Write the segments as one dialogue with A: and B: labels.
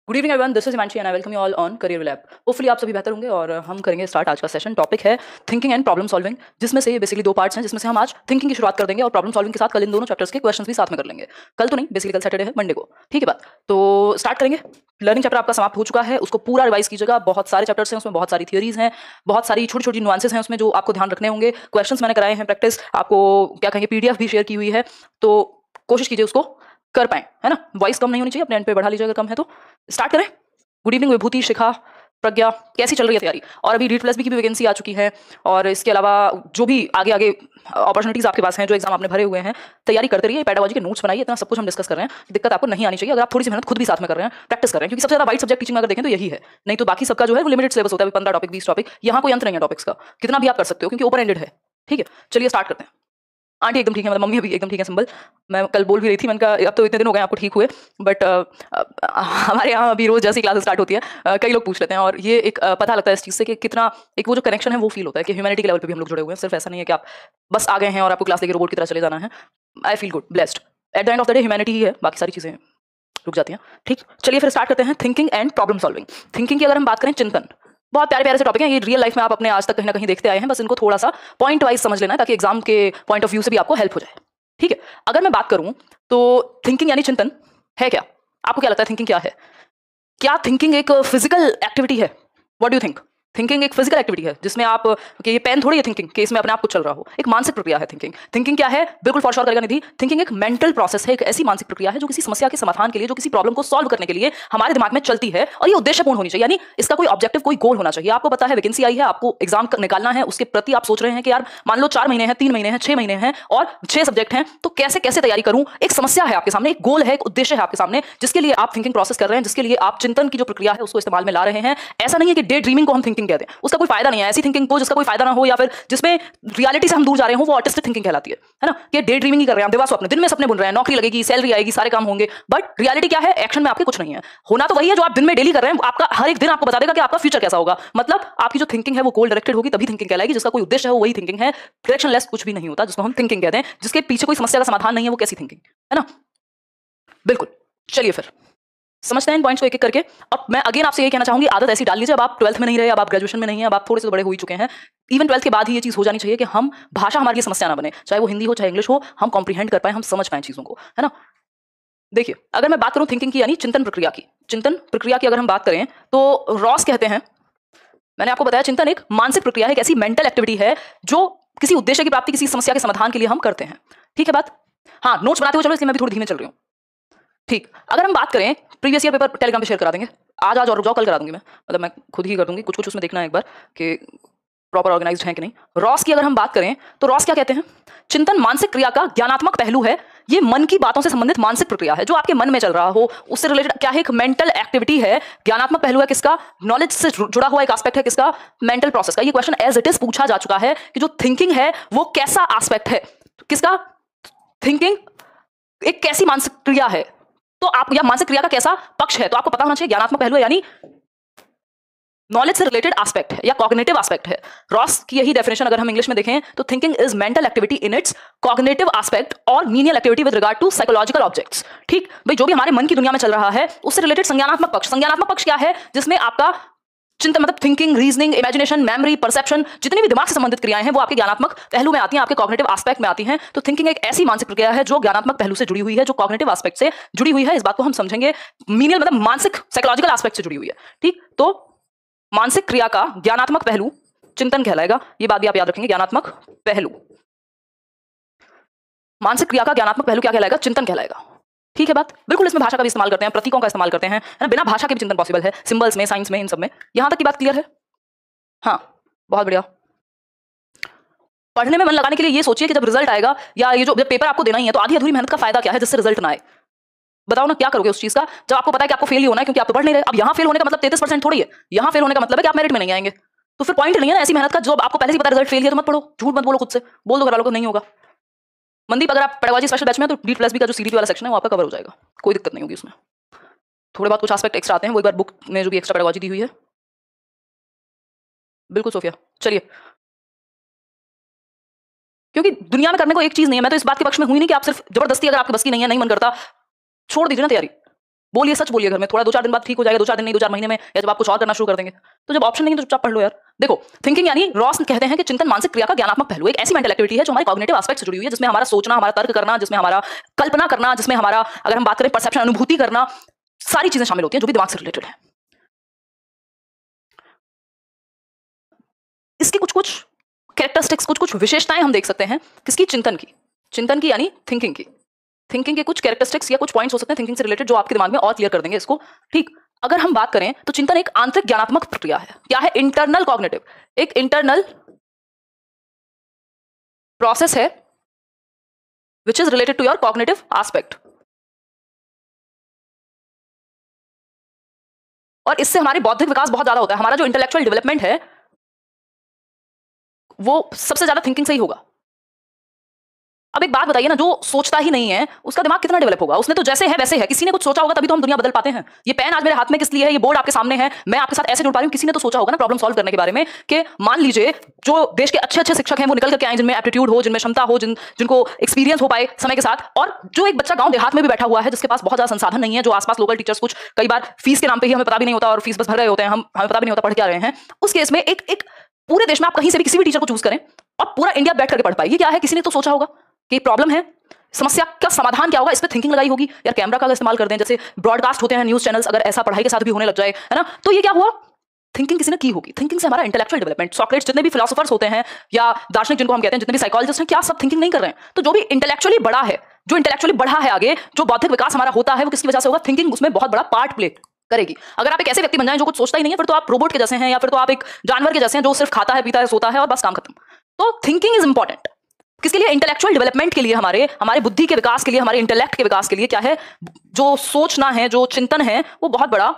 A: Good evening everyone, this is Himanshi and I welcome you all on career lab. Hopefully आप सभी बेहतर होंगे और हम करेंगे स्टार्ट आज का सेशन। टॉपिक है थिंकिंग एंड प्रॉब्लम सॉल्विंग, जिसमें से बेसिकली दो पार्ट्स हैं, जिसमें से हम आज थिंकिंग की शुरुआत कर देंगे और प्रॉब्लम सॉल्विंग के साथ कल इन दोनों चैप्टर्स के क्वेश्चंस भी साथ में कर लेंगे। कल तो नहीं, बेसिकली कल सैटरडे है, मंडे को। ठीक है बात, तो स्टार्ट करेंगे। लर्निंग चैप्टर आपका समाप्त हो चुका है, उसको पूरा रिवाइज कीजिएगा। बहुत सारे चैप्टर्स हैं, उसमें बहुत सारी थियरीज हैं, बहुत सारी छोटी छोटी नुआंसेस हैं उसमें जो आपको ध्यान रखने होंगे। क्वेश्चंस मैंने कराए हैं, प्रैक्टिस आपको क्या कहेंगे पीडीएफ भी शेयर की हुई है, तो कोशिश कीजिए उसको कर पाएं, है ना। वॉइस कम नहीं होनी चाहिए, अपने एंड पे बढ़ा लीजिएगा कम है तो। स्टार्ट करें। गुड इवनिंग विभूति, शिखा, प्रज्ञा, कैसी चल रही है तैयारी? और अभी रीड प्लस बी की भी वैकेंसी आ चुकी है, और इसके अलावा जो भी आगे आगे अपॉर्चुनिटीज आपके पास हैं, जो एग्जाम आपने भरे हुए हैं, तैयारी करते रहिए। पेडागोजी के नोट्स बनाइए, इतना सब कुछ हम डिस्कस कर रहे हैं, दिक्कत आपको नहीं आनी चाहिए अगर आप थोड़ी सी मेहनत खुद भी साथ में कर रहे हैं, प्रैक्टिस कर रहे हैं। क्योंकि सबसे ज्यादा वाइड सब्जेक्ट टीचिंग अगर देखें तो यही है, नहीं तो बाकी सबका जो है वो लिमिटेड सिलेबस होता है, 15 टॉपिक 20 टॉपिक, यहाँ कोई अंत नहीं है टॉपिक्स का, कितना भी आप कर सकते हो क्योंकि ओपन एंडेड है। ठीक है, चलिए स्टार्ट करते हैं। आंटी एकदम ठीक है, मतलब मम्मी अभी एकदम ठीक है, सिंबल। मैं कल बोल भी रही थी, मैंने कहा अब तो इतने दिन हो गए आपको ठीक हुए, बट हमारे यहाँ अभी रोज जैसी क्लास स्टार्ट होती है कई लोग पूछ लेते हैं, और ये एक पता लगता है इस चीज़ से कि कितना एक वो जो कनेक्शन है वो फील होता है कि ह्यूमैनिटी के लेवल पे भी हम लोग जुड़े हुए हैं। सिर्फ ऐसा नहीं है कि आप बस आ गए हैं और आपको क्लास लेके रोबोट की तरह चले जाना है। I feel good, blessed. At the end of the day humanity ही है, बाकी सारी चीज़ें रुक जाती हैं। ठीक, चलिए फिर स्टार्ट करते हैं thinking and problem solving. Thinking की अगर हम बात करें, चिंतन, बहुत प्यारे प्यारे से टॉपिक है ये, रियल लाइफ में आप अपने आज तक कहीं ना कहीं देखते आए हैं, बस इनको थोड़ा सा पॉइंट वाइज समझ लेना है ताकि एग्जाम के पॉइंट ऑफ व्यू से भी आपको हेल्प हो जाए। ठीक है, अगर मैं बात करूं तो थिंकिंग यानी चिंतन है क्या? आपको क्या लगता है थिंकिंग क्या है? क्या थिंकिंग एक फिजिकल एक्टिविटी है? What do you think? Thinking एक फिजिकल एक्टिविटी है जिसमें आप कि ये पेन थोड़ी है थिंकिंग कि इसमें अपने आप कुछ चल रहा हो, एक मानसिक प्रक्रिया है थिंकिंग। थिंकिंग क्या है? बिल्कुल फॉर श्योर करेगा निधि, थिंकिंग एक मेंटल प्रोसेस है, एक ऐसी मानसिक प्रक्रिया है जो किसी समस्या के समाधान के लिए, जो किसी प्रॉब्लम को सॉल्व करने के लिए हमारे दिमाग में चलती है, और ये उद्देश्यपूर्ण होनी चाहिए, यानी इसका कोई ऑब्जेक्टिव, कोई गोल होना चाहिए। आपको पता है वैकेंसी आई है, आपको एग्जाम निकालना है, उसके प्रति आप सोच रहे हैं कि यार मान लो 4 महीने हैं, 3 महीने हैं, 6 महीने हैं और 6 सब्जेक्ट हैं, तो कैसे कैसे तैयारी करूं? एक समस्या है आपके सामने, एक गोल है, एक उद्देश्य है आपके सामने, जिसके लिए आप थिंकिंग प्रोसेस कर रहे हैं, जिसके लिए आप चिंतन की जो प्रक्रिया है उसको इस्तेमाल में ला रहे हैं। ऐसा नहीं है कि डे ड्रीमिंग को हम थिंकिंग कहते हैं, उसका कोई फायदा नहीं है। ऐसी थिंकिंग को जिसका कोई फायदा ना हो, या फिर जिसमें रियलिटी से हम दूर जा रहे हो, वो आर्टिस्टिक थिंकिंग कहलाती है ना। कि डे ड्रीमिंग ही कर रहे हैं आप, दिवा स्वप्न, दिन में सपने बुन रहे हैं, नौकरी लगेगी, सैलरी आएगी, सारे काम होंगे, बट रियलिटी क्या है? एक्शन में आपके कुछ नहीं है। होना तो वही है जो आप दिन में डेली कर रहे हैं, आपका हर एक दिन आपको बता देगा कि आपका फ्यूचर कैसा होगा। मतलब आपकी जो थिंकिंग है वो गोल डायरेक्टेड होगी, तभी थिंकिंग कहलाएगी। जिसका कोई उद्देश्य है वो वही थिंकिंग है। डायरेक्शनलेस कुछ भी नहीं होता जिसको हम थिंकिंग कहते हैं, जिसके पीछे कोई समस्या का समाधान नहीं है, वो कैसी थिंकिंग है ना। बिल्कुल, चलिए फिर समझते हैं इन पॉइंट्स को एक एक करके। अब मैं अगेन आपसे ये कहना चाहूंगी, आदत ऐसी डाल लीजिए, अब आप 12th में नहीं रहे, अब आप ग्रेजुएशन में नहीं है, अब आप थोड़े से तो बड़े हो ही चुके हैं। इवन 12th के बाद ही ये चीज हो जानी चाहिए कि हम भाषा हमारे लिए समस्या ना बने, चाहे वो हिंदी हो चाहे इंग्लिश हो, हम कॉम्प्रीहेंड कर पाए, हम समझ पाए चीजों को, है ना। देखिए, अगर मैं बात करूं थिंकिंग की यानी चिंतन प्रक्रिया की, चिंतन प्रक्रिया की अगर हम बात करें तो रॉस कहते हैं, मैंने आपको बताया चिंतन एक मानसिक प्रक्रिया है, एक ऐसी मेंटल एक्टिविटी है जो किसी उद्देश्य की प्राप्ति, किसी समस्या के समाधान के लिए हम करते हैं। ठीक है बात? हाँ, नोट्स बनाते हुए चलो, इसलिए मैं भी थोड़ी धीमे चल रही हूँ। ठीक, अगर हम बात करें प्रीवियस ईयर पेपर टेलीग्राम पे शेयर करा देंगे, आज और रुक जाओ, कल करा दूंगी मैं, मतलब मैं खुद ही कर दूंगी, कुछ कुछ उसमें देखना है एक बार कि प्रॉपर ऑर्गेनाइज्ड है कि नहीं। रॉस की अगर हम बात करें तो रॉस क्या कहते हैं? चिंतन मानसिक क्रिया का ज्ञानात्मक पहलू है, ये मन की बातों से संबंधित मानसिक प्रक्रिया है, जो आपके मन में चल रहा हो उससे रिलेटेड क्या है, एक मेंटल एक्टिविटी है। ज्ञानात्मक पहलू है किसका? नॉलेज से जुड़ा हुआ एक एस्पेक्ट है किसका? मेंटल प्रोसेस का। ये क्वेश्चन एज इट इज पूछा जा चुका है कि जो थिंकिंग है वो कैसा एस्पेक्ट है, किसका? थिंकिंग एक कैसी मानसिक क्रिया है, तो आप या मानसिक क्रिया का कैसा पक्ष है, तो आपको पता होना चाहिए ज्ञानात्मक पहलू है, यानी नॉलेज से रिलेटेड एस्पेक्ट है या कॉग्निटिव एस्पेक्ट है। रॉस की यही डेफिनेशन अगर हम इंग्लिश में देखें तो thinking is mental activity in its cognitive aspect और menial activity with regard to psychological objects. ठीक भाई, जो भी हमारे मन की दुनिया में चल रहा है उससे रिलेटेड संज्ञानात्मक पक्ष। संज्ञानात्मक पक्ष क्या है? जिसमें आपका चिंतन, मतलब thinking, reasoning, imagination, memory, perception, जितनी भी दिमाग से संबंधित क्रियाएं हैं वो आपके ज्ञानात्मक पहलू में आती हैं, आपके कॉग्निटिव एस्पेक्ट में आती हैं। तो थिंकिंग एक ऐसी मानसिक प्रक्रिया है जो ज्ञानात्मक पहलू से जुड़ी हुई है, जो कॉग्निटिव एस्पेक्ट से जुड़ी हुई है। इस बात को हम समझेंगे, मीनियल मतलब मानसिक साइकोलॉजिकल एस्पेक्ट से जुड़ी हुई है। ठीक, तो मानसिक क्रिया का ज्ञानात्मक पहलू चिंतन कहलाएगा, ये बात भी आप याद रखेंगे। ज्ञानात्मक पहलू, मानसिक क्रिया का ज्ञानात्मक पहलू क्या कहलाएगा? चिंतन कहलाएगा। ठीक है बात? बिल्कुल, इसमें भाषा का भी इस्तेमाल करते हैं, प्रतीकों का इस्तेमाल करते हैं, है ना। बिना भाषा के भी चिंतन पॉसिबल है, सिंबल्स में, साइंस में, इन सब में। यहां तक की बात क्लियर है? हाँ, बहुत बढ़िया। पढ़ने में मन लगाने के लिए ये सोचिए कि जब रिजल्ट आएगा या ये जो पेपर आपको देना ही है, तो आधी अधूरी मेहनत का फायदा क्या है जिससे रिजल्ट ना आए? बताओ ना, क्या करोगे उस चीज का जब आपको पता है कि आपको फेल ही होना है, क्योंकि आप तो पढ़ नहीं रहे। अब यहाँ फेल होने का मतलब 33% थोड़ी है, यहाँ फेल होने का मतलब है कि आप मेरिट में नहीं आएंगे। तो फिर पॉइंट नहीं है ना ऐसी मेहनत का, जो आपको पहले से पता रिजल्ट फेल है तो मत पढ़ो, झूठ मत बोलो, खुद से बोल दो घर वालों को नहीं होगा। मनदीप, अगर आप पेडागोजी स्पेशल बैच में तो डी प्लस बी का जो सीडीपी वाला सेक्शन है वो आपका कवर हो जाएगा, कोई दिक्कत नहीं होगी उसमें। थोड़े बहुत कुछ एस्पेक्ट एक्स्ट्रा आते हैं, वो एक बार बुक में जो भी एक्स्ट्रा पेडागोजी दी हुई है। बिल्कुल सोफिया, चलिए, क्योंकि दुनिया में करने को एक चीज नहीं है। मैं तो इस बात के पक्ष में हुई नहीं कि आप सिर्फ जबरदस्ती, अगर आपके बस की नहीं है, नहीं मन करता, छोड़ दीजिए ना तैयारी। बोलिए, सच बोलिए घर में, थोड़ा 2-4 दिन बाद ठीक हो जाएगा, 2-4 दिन नहीं, 2-4 महीने में, या जब आप कुछ और करना शुरू कर देंगे। तो जब ऑप्शन नहीं है तो चुपचाप पढ़ लो यार। देखो, थिंकिंग यानी रॉस कहते हैं कि चिंतन मानसिक क्रिया का ज्ञानात्मक पहलू, एक ऐसी मेंटल एक्टिविटी है जो हमारे कॉग्निटिव एस्पेक्ट से जुड़ी हुई है, जिसमें हमारा सोचना, हमारा तर्क करना, जिसमें हमारा कल्पना करना, जिसमें हमारा, अगर हम बात करें परसेप्शन, अनुभूति करना, सारी चीजें शामिल होती हैं जो भी दिमाग से रिलेटेड है। इसकी कुछ कैरेक्टरिस्टिक्स, कुछ विशेषताएं हम देख सकते हैं किसकी, चिंतन की यानी थिंकिंग की। थिंकिंग के कुछ कैरेक्टरिस्टिक्स या कुछ पॉइंट्स हो सकते हैं थिंकिंग से रिलेटेड जो आपके दिमाग में और क्लियर कर देंगे इसको। ठीक, अगर हम बात करें तो चिंतन एक आंतरिक ज्ञानात्मक प्रक्रिया है। क्या है? इंटरनल कॉग्निटिव, एक इंटरनल प्रोसेस है which is related to your cognitive aspect, और इससे हमारी बौद्धिक विकास बहुत ज्यादा होता है। हमारा जो इंटेलेक्चुअल डेवलपमेंट है वो सबसे ज्यादा थिंकिंग से ही होगा। अब एक बात बताइए ना, जो सोचता ही नहीं है उसका दिमाग कितना डेवलप होगा? उसने तो जैसे है वैसे है, किसी ने कुछ सोचा होगा तभी तो हम दुनिया बदल पाते हैं। ये पेन आज मेरे हाथ में किस लिए है, ये बोर्ड आपके सामने है, मैं आपके साथ ऐसे जुड़ पा रही हूँ, किसी ने तो सोचा होगा ना प्रॉब्लम सॉल्व करने के बारे में। कि मान लीजिए जो देश के अच्छे अच्छे शिक्षक हैं वो निकल करके आए, जिनमें एप्टीट्यूड हो, जिनमें क्षमता हो, जिनको एक्सपीरियंस हो पाए समय के साथ, और जो एक बच्चा गांव देहात में भी बैठा हुआ है जिसके पास बहुत ज्यादा संसाधन नहीं है, जो आसपास लोकल टीचर्स कुछ कई बार फीस के नाम पे ही हमें पता भी नहीं होता और फीस बस भर रहे होते हैं, हमें पता भी नहीं होता पढ़ क्या रहे हैं। उस केस में एक पूरे देश में आप कहीं से भी किसी भी टीचर को चूज करें और पूरा इंडिया बैठ करके पढ़ पाए। ये क्या है? किसी ने तो सोचा होगा कि प्रॉब्लम है, समस्या का समाधान क्या होगा, इस पे थिंकिंग लगाई होगी। यार कैमरा का इस्तेमाल कर दें, जैसे ब्रॉडकास्ट होते हैं न्यूज चैनल्स, अगर ऐसा पढ़ाई के साथ भी होने लग जाए, है ना, तो ये क्या हुआ? थिंकिंग किसी ने की होगी। थिंकिंग से हमारा इंटेलेक्चुअल डेवलपमेंट, सॉक्रेट्स, जितने भी फिलोसोफर्स होते हैं या दार्शनिक जिनको हम कहते हैं, जितने भी साइकोलॉजिस्ट हैं, क्या सब थिंकिंग नहीं कर रहे हैं? तो जो भी इंटेलेक्चुअली बड़ा है, जो इंटेलेक्चुअली बढ़ा है आगे, जो बौद्धिक विकास हमारा होता है, वो किसकी वजह से होगा? थिंकिंग उसमें बहुत बड़ा पार्ट प्ले करेगी। अगर आप एक ऐसे व्यक्ति बन जाएं जो कुछ सोचता ही नहीं है, फिर तो आप रोबोट के जैसे हैं, या फिर तो आप एक जानवर के जैसे हैं जो सिर्फ खाता है, पीता है, सोता है और बस काम खत्म। तो थिंकिंग इज इंपॉर्टेंट किसके लिए? इंटेलेक्चुअल डेवलपमेंट के लिए, हमारे बुद्धि के विकास के लिए, हमारे इंटेलेक्ट के विकास के लिए। क्या है? जो सोचना है, जो चिंतन है, वो बहुत बड़ा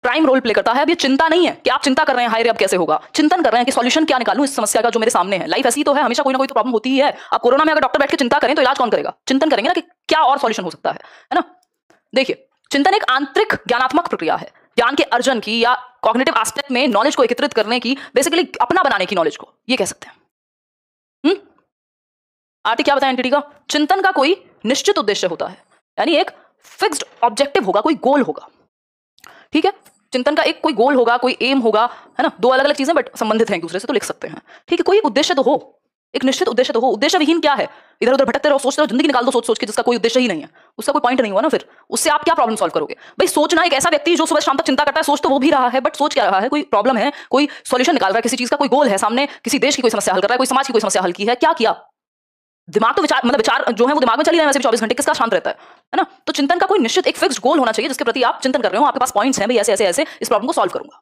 A: प्राइम रोल प्ले करता है। अब ये चिंता नहीं है कि आप चिंता कर रहे हैं हाय रे अब कैसे होगा, चिंतन कर रहे हैं कि सॉल्यूशन क्या निकालूं इस समस्या का जो मेरे सामने है। लाइफ ऐसी तो है, हमेशा कोई ना कोई तो प्रॉब्लम होती ही है। अब कोरोना में अगर डॉक्टर बैठ के चिंता करें तो इलाज कौन करेगा? चिंतन करेंगे ना कि क्या और सॉल्यूशन हो सकता है ना। देखिए, चिंतन एक आंतरिक ज्ञानात्मक प्रक्रिया है, ज्ञान के अर्जन की या कॉग्निटिव एस्पेक्ट में नॉलेज को एकत्रित करने की, बेसिकली अपना बनाने की नॉलेज को ये कह सकते हैं। आरटी क्या बताएं एंटिटी का? चिंतन का कोई निश्चित उद्देश्य होता है, यानी एक फिक्स्ड ऑब्जेक्टिव होगा, कोई गोल होगा। ठीक है, चिंतन का एक कोई गोल होगा, कोई एम होगा, है ना। दो अलग अलग चीजें बट संबंधित हैं एक दूसरे से, तो लिख सकते हैं। ठीक है, कोई एक उद्देश्य तो हो, एक निश्चित उद्देश्य तो हो। उद्देश्य विहीन क्या है? इधर उधर भटकते रहो, सोचते रहो, जिंदगी निकाल दो सोच सोच के, जिसका कोई उद्देश्य ही नहीं है, उसका कोई पॉइंट नहीं हुआ ना। फिर उससे आप क्या प्रॉब्लम सॉल्व करोगे? भाई सोचना, एक ऐसा व्यक्ति जो सुबह शाम तक चिंता करता है, सोच तो वो भी रहा है, बट सोच क्या रहा है? कोई प्रॉब्लम है, कोई सॉल्यूशन निकाल रहा है किसी चीज का, कोई गोल है सामने, किसी देश की कोई समस्या हल कर रहा है, कोई समाज की कोई समस्या हल की है। क्या किया? दिमाग तो विचार जो है वो दिमाग में चल ही रहे हैं वैसे भी 24 घंटे, किसका शांत रहता है ना। तो चिंतन का कोई निश्चित एक फिक्स्ड गोल होना चाहिए जिसके प्रति आप चिंतन कर रहे हो, आपके पास पॉइंट्स हैं, भाई ऐसे ऐसे ऐसे इस प्रॉब्लम को सॉल्व करूंगा।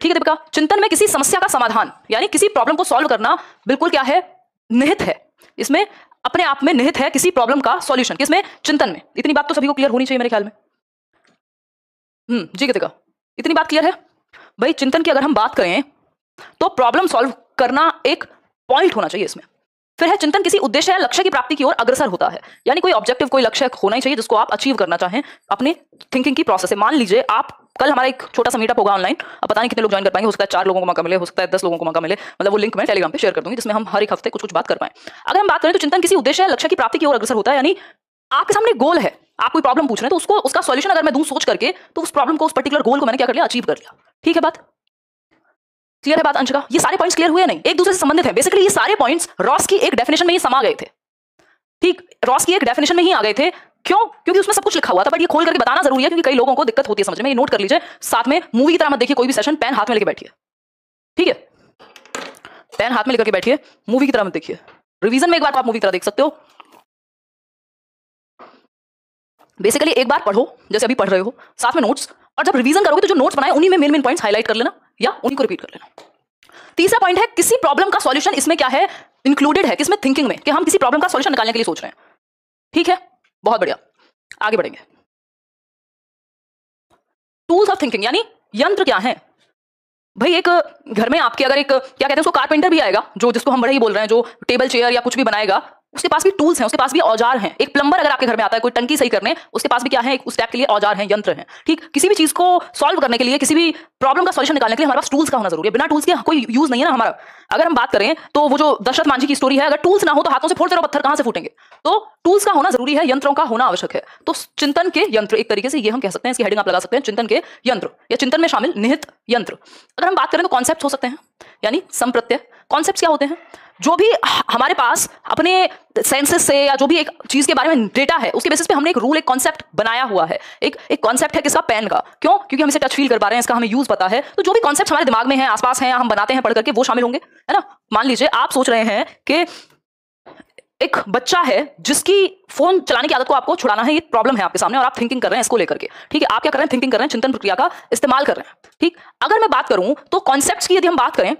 A: ठीक है दीपिका, चिंतन में किसी समस्या का समाधान यानी किसी प्रॉब्लम को सॉल्व करना बिल्कुल क्या है? निहित है। इसमें अपने आप में निहित है किसी प्रॉब्लम का सॉल्यूशन, किसमें? चिंतन में। इतनी बात तो सभी को क्लियर होनी चाहिए मेरे ख्याल में। जी दीपिका, इतनी बात क्लियर है भाई। चिंतन की अगर हम बात करें तो प्रॉब्लम सॉल्व करना एक पॉइंट होना चाहिए इसमें। फिर है चिंतन किसी उद्देश्य या लक्ष्य की प्राप्ति की ओर अग्रसर होता है, यानी कोई ऑब्जेक्टिव, कोई लक्ष्य होना ही चाहिए जिसको आप अचीव करना चाहें अपने थिंकिंग की प्रोसेस से। मान लीजिए आप कल हमारा एक छोटा सा मीटअप होगा ऑनलाइन, अब पता नहीं कितने लोग ज्वाइन कर पाएंगे, हो सकता है 4 लोगों को मौका मिले, हो सकता है 10 लोगों को मौका मिले, मतलब वो लिंक मैं टेलीग्राम पे शेयर कर दूंगी जिसमें हम हर एक हफ्ते कुछ कुछ बात कर पाएं। अगर हम बात करें तो चिंतन किसी उद्देश्य या लक्ष्य की प्राप्ति की ओर अग्रसर होता है, यानी आपके सामने गोल है, आप कोई प्रॉब्लम पूछ रहे हैं तो उसको, उसका सॉल्यूशन अगर मैं दूं सोच करके, तो उस प्रॉब्लम को, उस पर्टिकुलर गोल को मैंने क्या कर लिया? अचीव कर लिया। ठीक है, बात क्लियर है? बात अंशिका, ये सारे पॉइंट्स क्लियर हुए नहीं? एक दूसरे से संबंधित है। बेसिकली ये सारे पॉइंट्स रॉस की एक डेफिनेशन में ही समा गए थे। ठीक, रॉस की एक डेफिनेशन में ही आ गए थे। क्यों? क्योंकि उसमें सब कुछ लिखा हुआ था, बट ये खोल करके बताना जरूरी है क्योंकि कई लोगों को दिक्कत होती है समझ में। ये नोट कर लीजिए, साथ में मूवी की तरह मत देखिए कोई भी सेशन, पेन हाथ में लेके बैठिए। ठीक है, पेन हाथ में लेकर के बैठिए, मूवी की तरह मत देखिए। रिवीजन में एक बार आप मूवी की तरह देख सकते हो। बेसिकली एक बार पढ़ो जैसे अभी पढ़ रहे हो, साथ में नोट्स, और जब रिवीजन करोगे तो जो नोट्स बनाए उन्हीं में मेन मेन पॉइंट्स हाईलाइट कर लेना या उन्हीं को रिपीट कर लेना। तीसरा पॉइंट है किसी प्रॉब्लम का सॉल्यूशन, इसमें क्या है? इंक्लूडेड है, किसमें? थिंकिंग में, कि हम किसी प्रॉब्लम का सॉल्यूशन निकालने के लिए सोच रहे हैं। ठीक है, बहुत बढ़िया, आगे बढ़ेंगे। टूल्स ऑफ थिंकिंग यानी यंत्र क्या है भाई? एक घर में आपके अगर एक क्या कहते हैं उसको, कारपेंटर भी आएगा, जो जिसको हम बड़े ही बोल रहे हैं, जो टेबल चेयर या कुछ भी बनाएगा, उसके पास भी टूल्स हैं, उसके पास भी औजार हैं। एक प्लम्बर अगर आपके घर में आता है कोई टंकी सही करने, उसके पास भी क्या है, उस टाइप के लिए औजार हैं, यंत्र हैं। ठीक, किसी भी चीज को सॉल्व करने के लिए, किसी भी प्रॉब्लम का सॉल्यूशन निकालने के लिए हमारे पास टूल्स का होना जरूरी है। बिना टूल्स के कोई यूज नहीं है ना हमारा। अगर हम बात करें तो वो जो दशरथ मांझी की स्टोरी है, अगर टूल्स ना हो तो हाथों से फोड़ते रहो पत्थर कहां से फूटेंगे। तो टूल्स का होना जरूरी है, यंत्रों का होना आवश्यक है। तो चिंतन के यंत्र एक तरीके से ये हम कह सकते हैं, इसकी हेडिंग आप लगा सकते हैं चिंतन के यंत्र या चिंतन में शामिल निहित यंत्र। अगर हम बात करें तो कॉन्सेप्ट हो सकते हैं, यानी संप्रत्यय। कॉन्सेप्ट क्या होते हैं? जो भी हमारे पास अपने सेंसेस से या जो भी एक चीज के बारे में डेटा है उसके बेसिस पे हमने एक रूल, एक कॉन्सेप्ट बनाया हुआ है। एक कॉन्सेप्ट है किसका? पेन का। क्यों? क्योंकि हम इसे टच फील कर पा रहे हैं, इसका हमें यूज पता है। तो जो भी कॉन्सेप्ट हमारे दिमाग में है, आसपास है, हम बनाते हैं पढ़ करके, वो शामिल होंगे, है ना। मान लीजिए आप सोच रहे हैं कि एक बच्चा है जिसकी फोन चलाने की आदत को आपको छुड़ाना है, ये प्रॉब्लम है आपके सामने और आप थिंकिंग कर रहे हैं इसको लेकर के। ठीक है, आप क्या कर रहे हैं? थिंकिंग कर रहे हैं, चिंतन प्रक्रिया का इस्तेमाल कर रहे हैं। ठीक, अगर मैं बात करूं तो कॉन्सेप्ट्स की यदि हम बात करें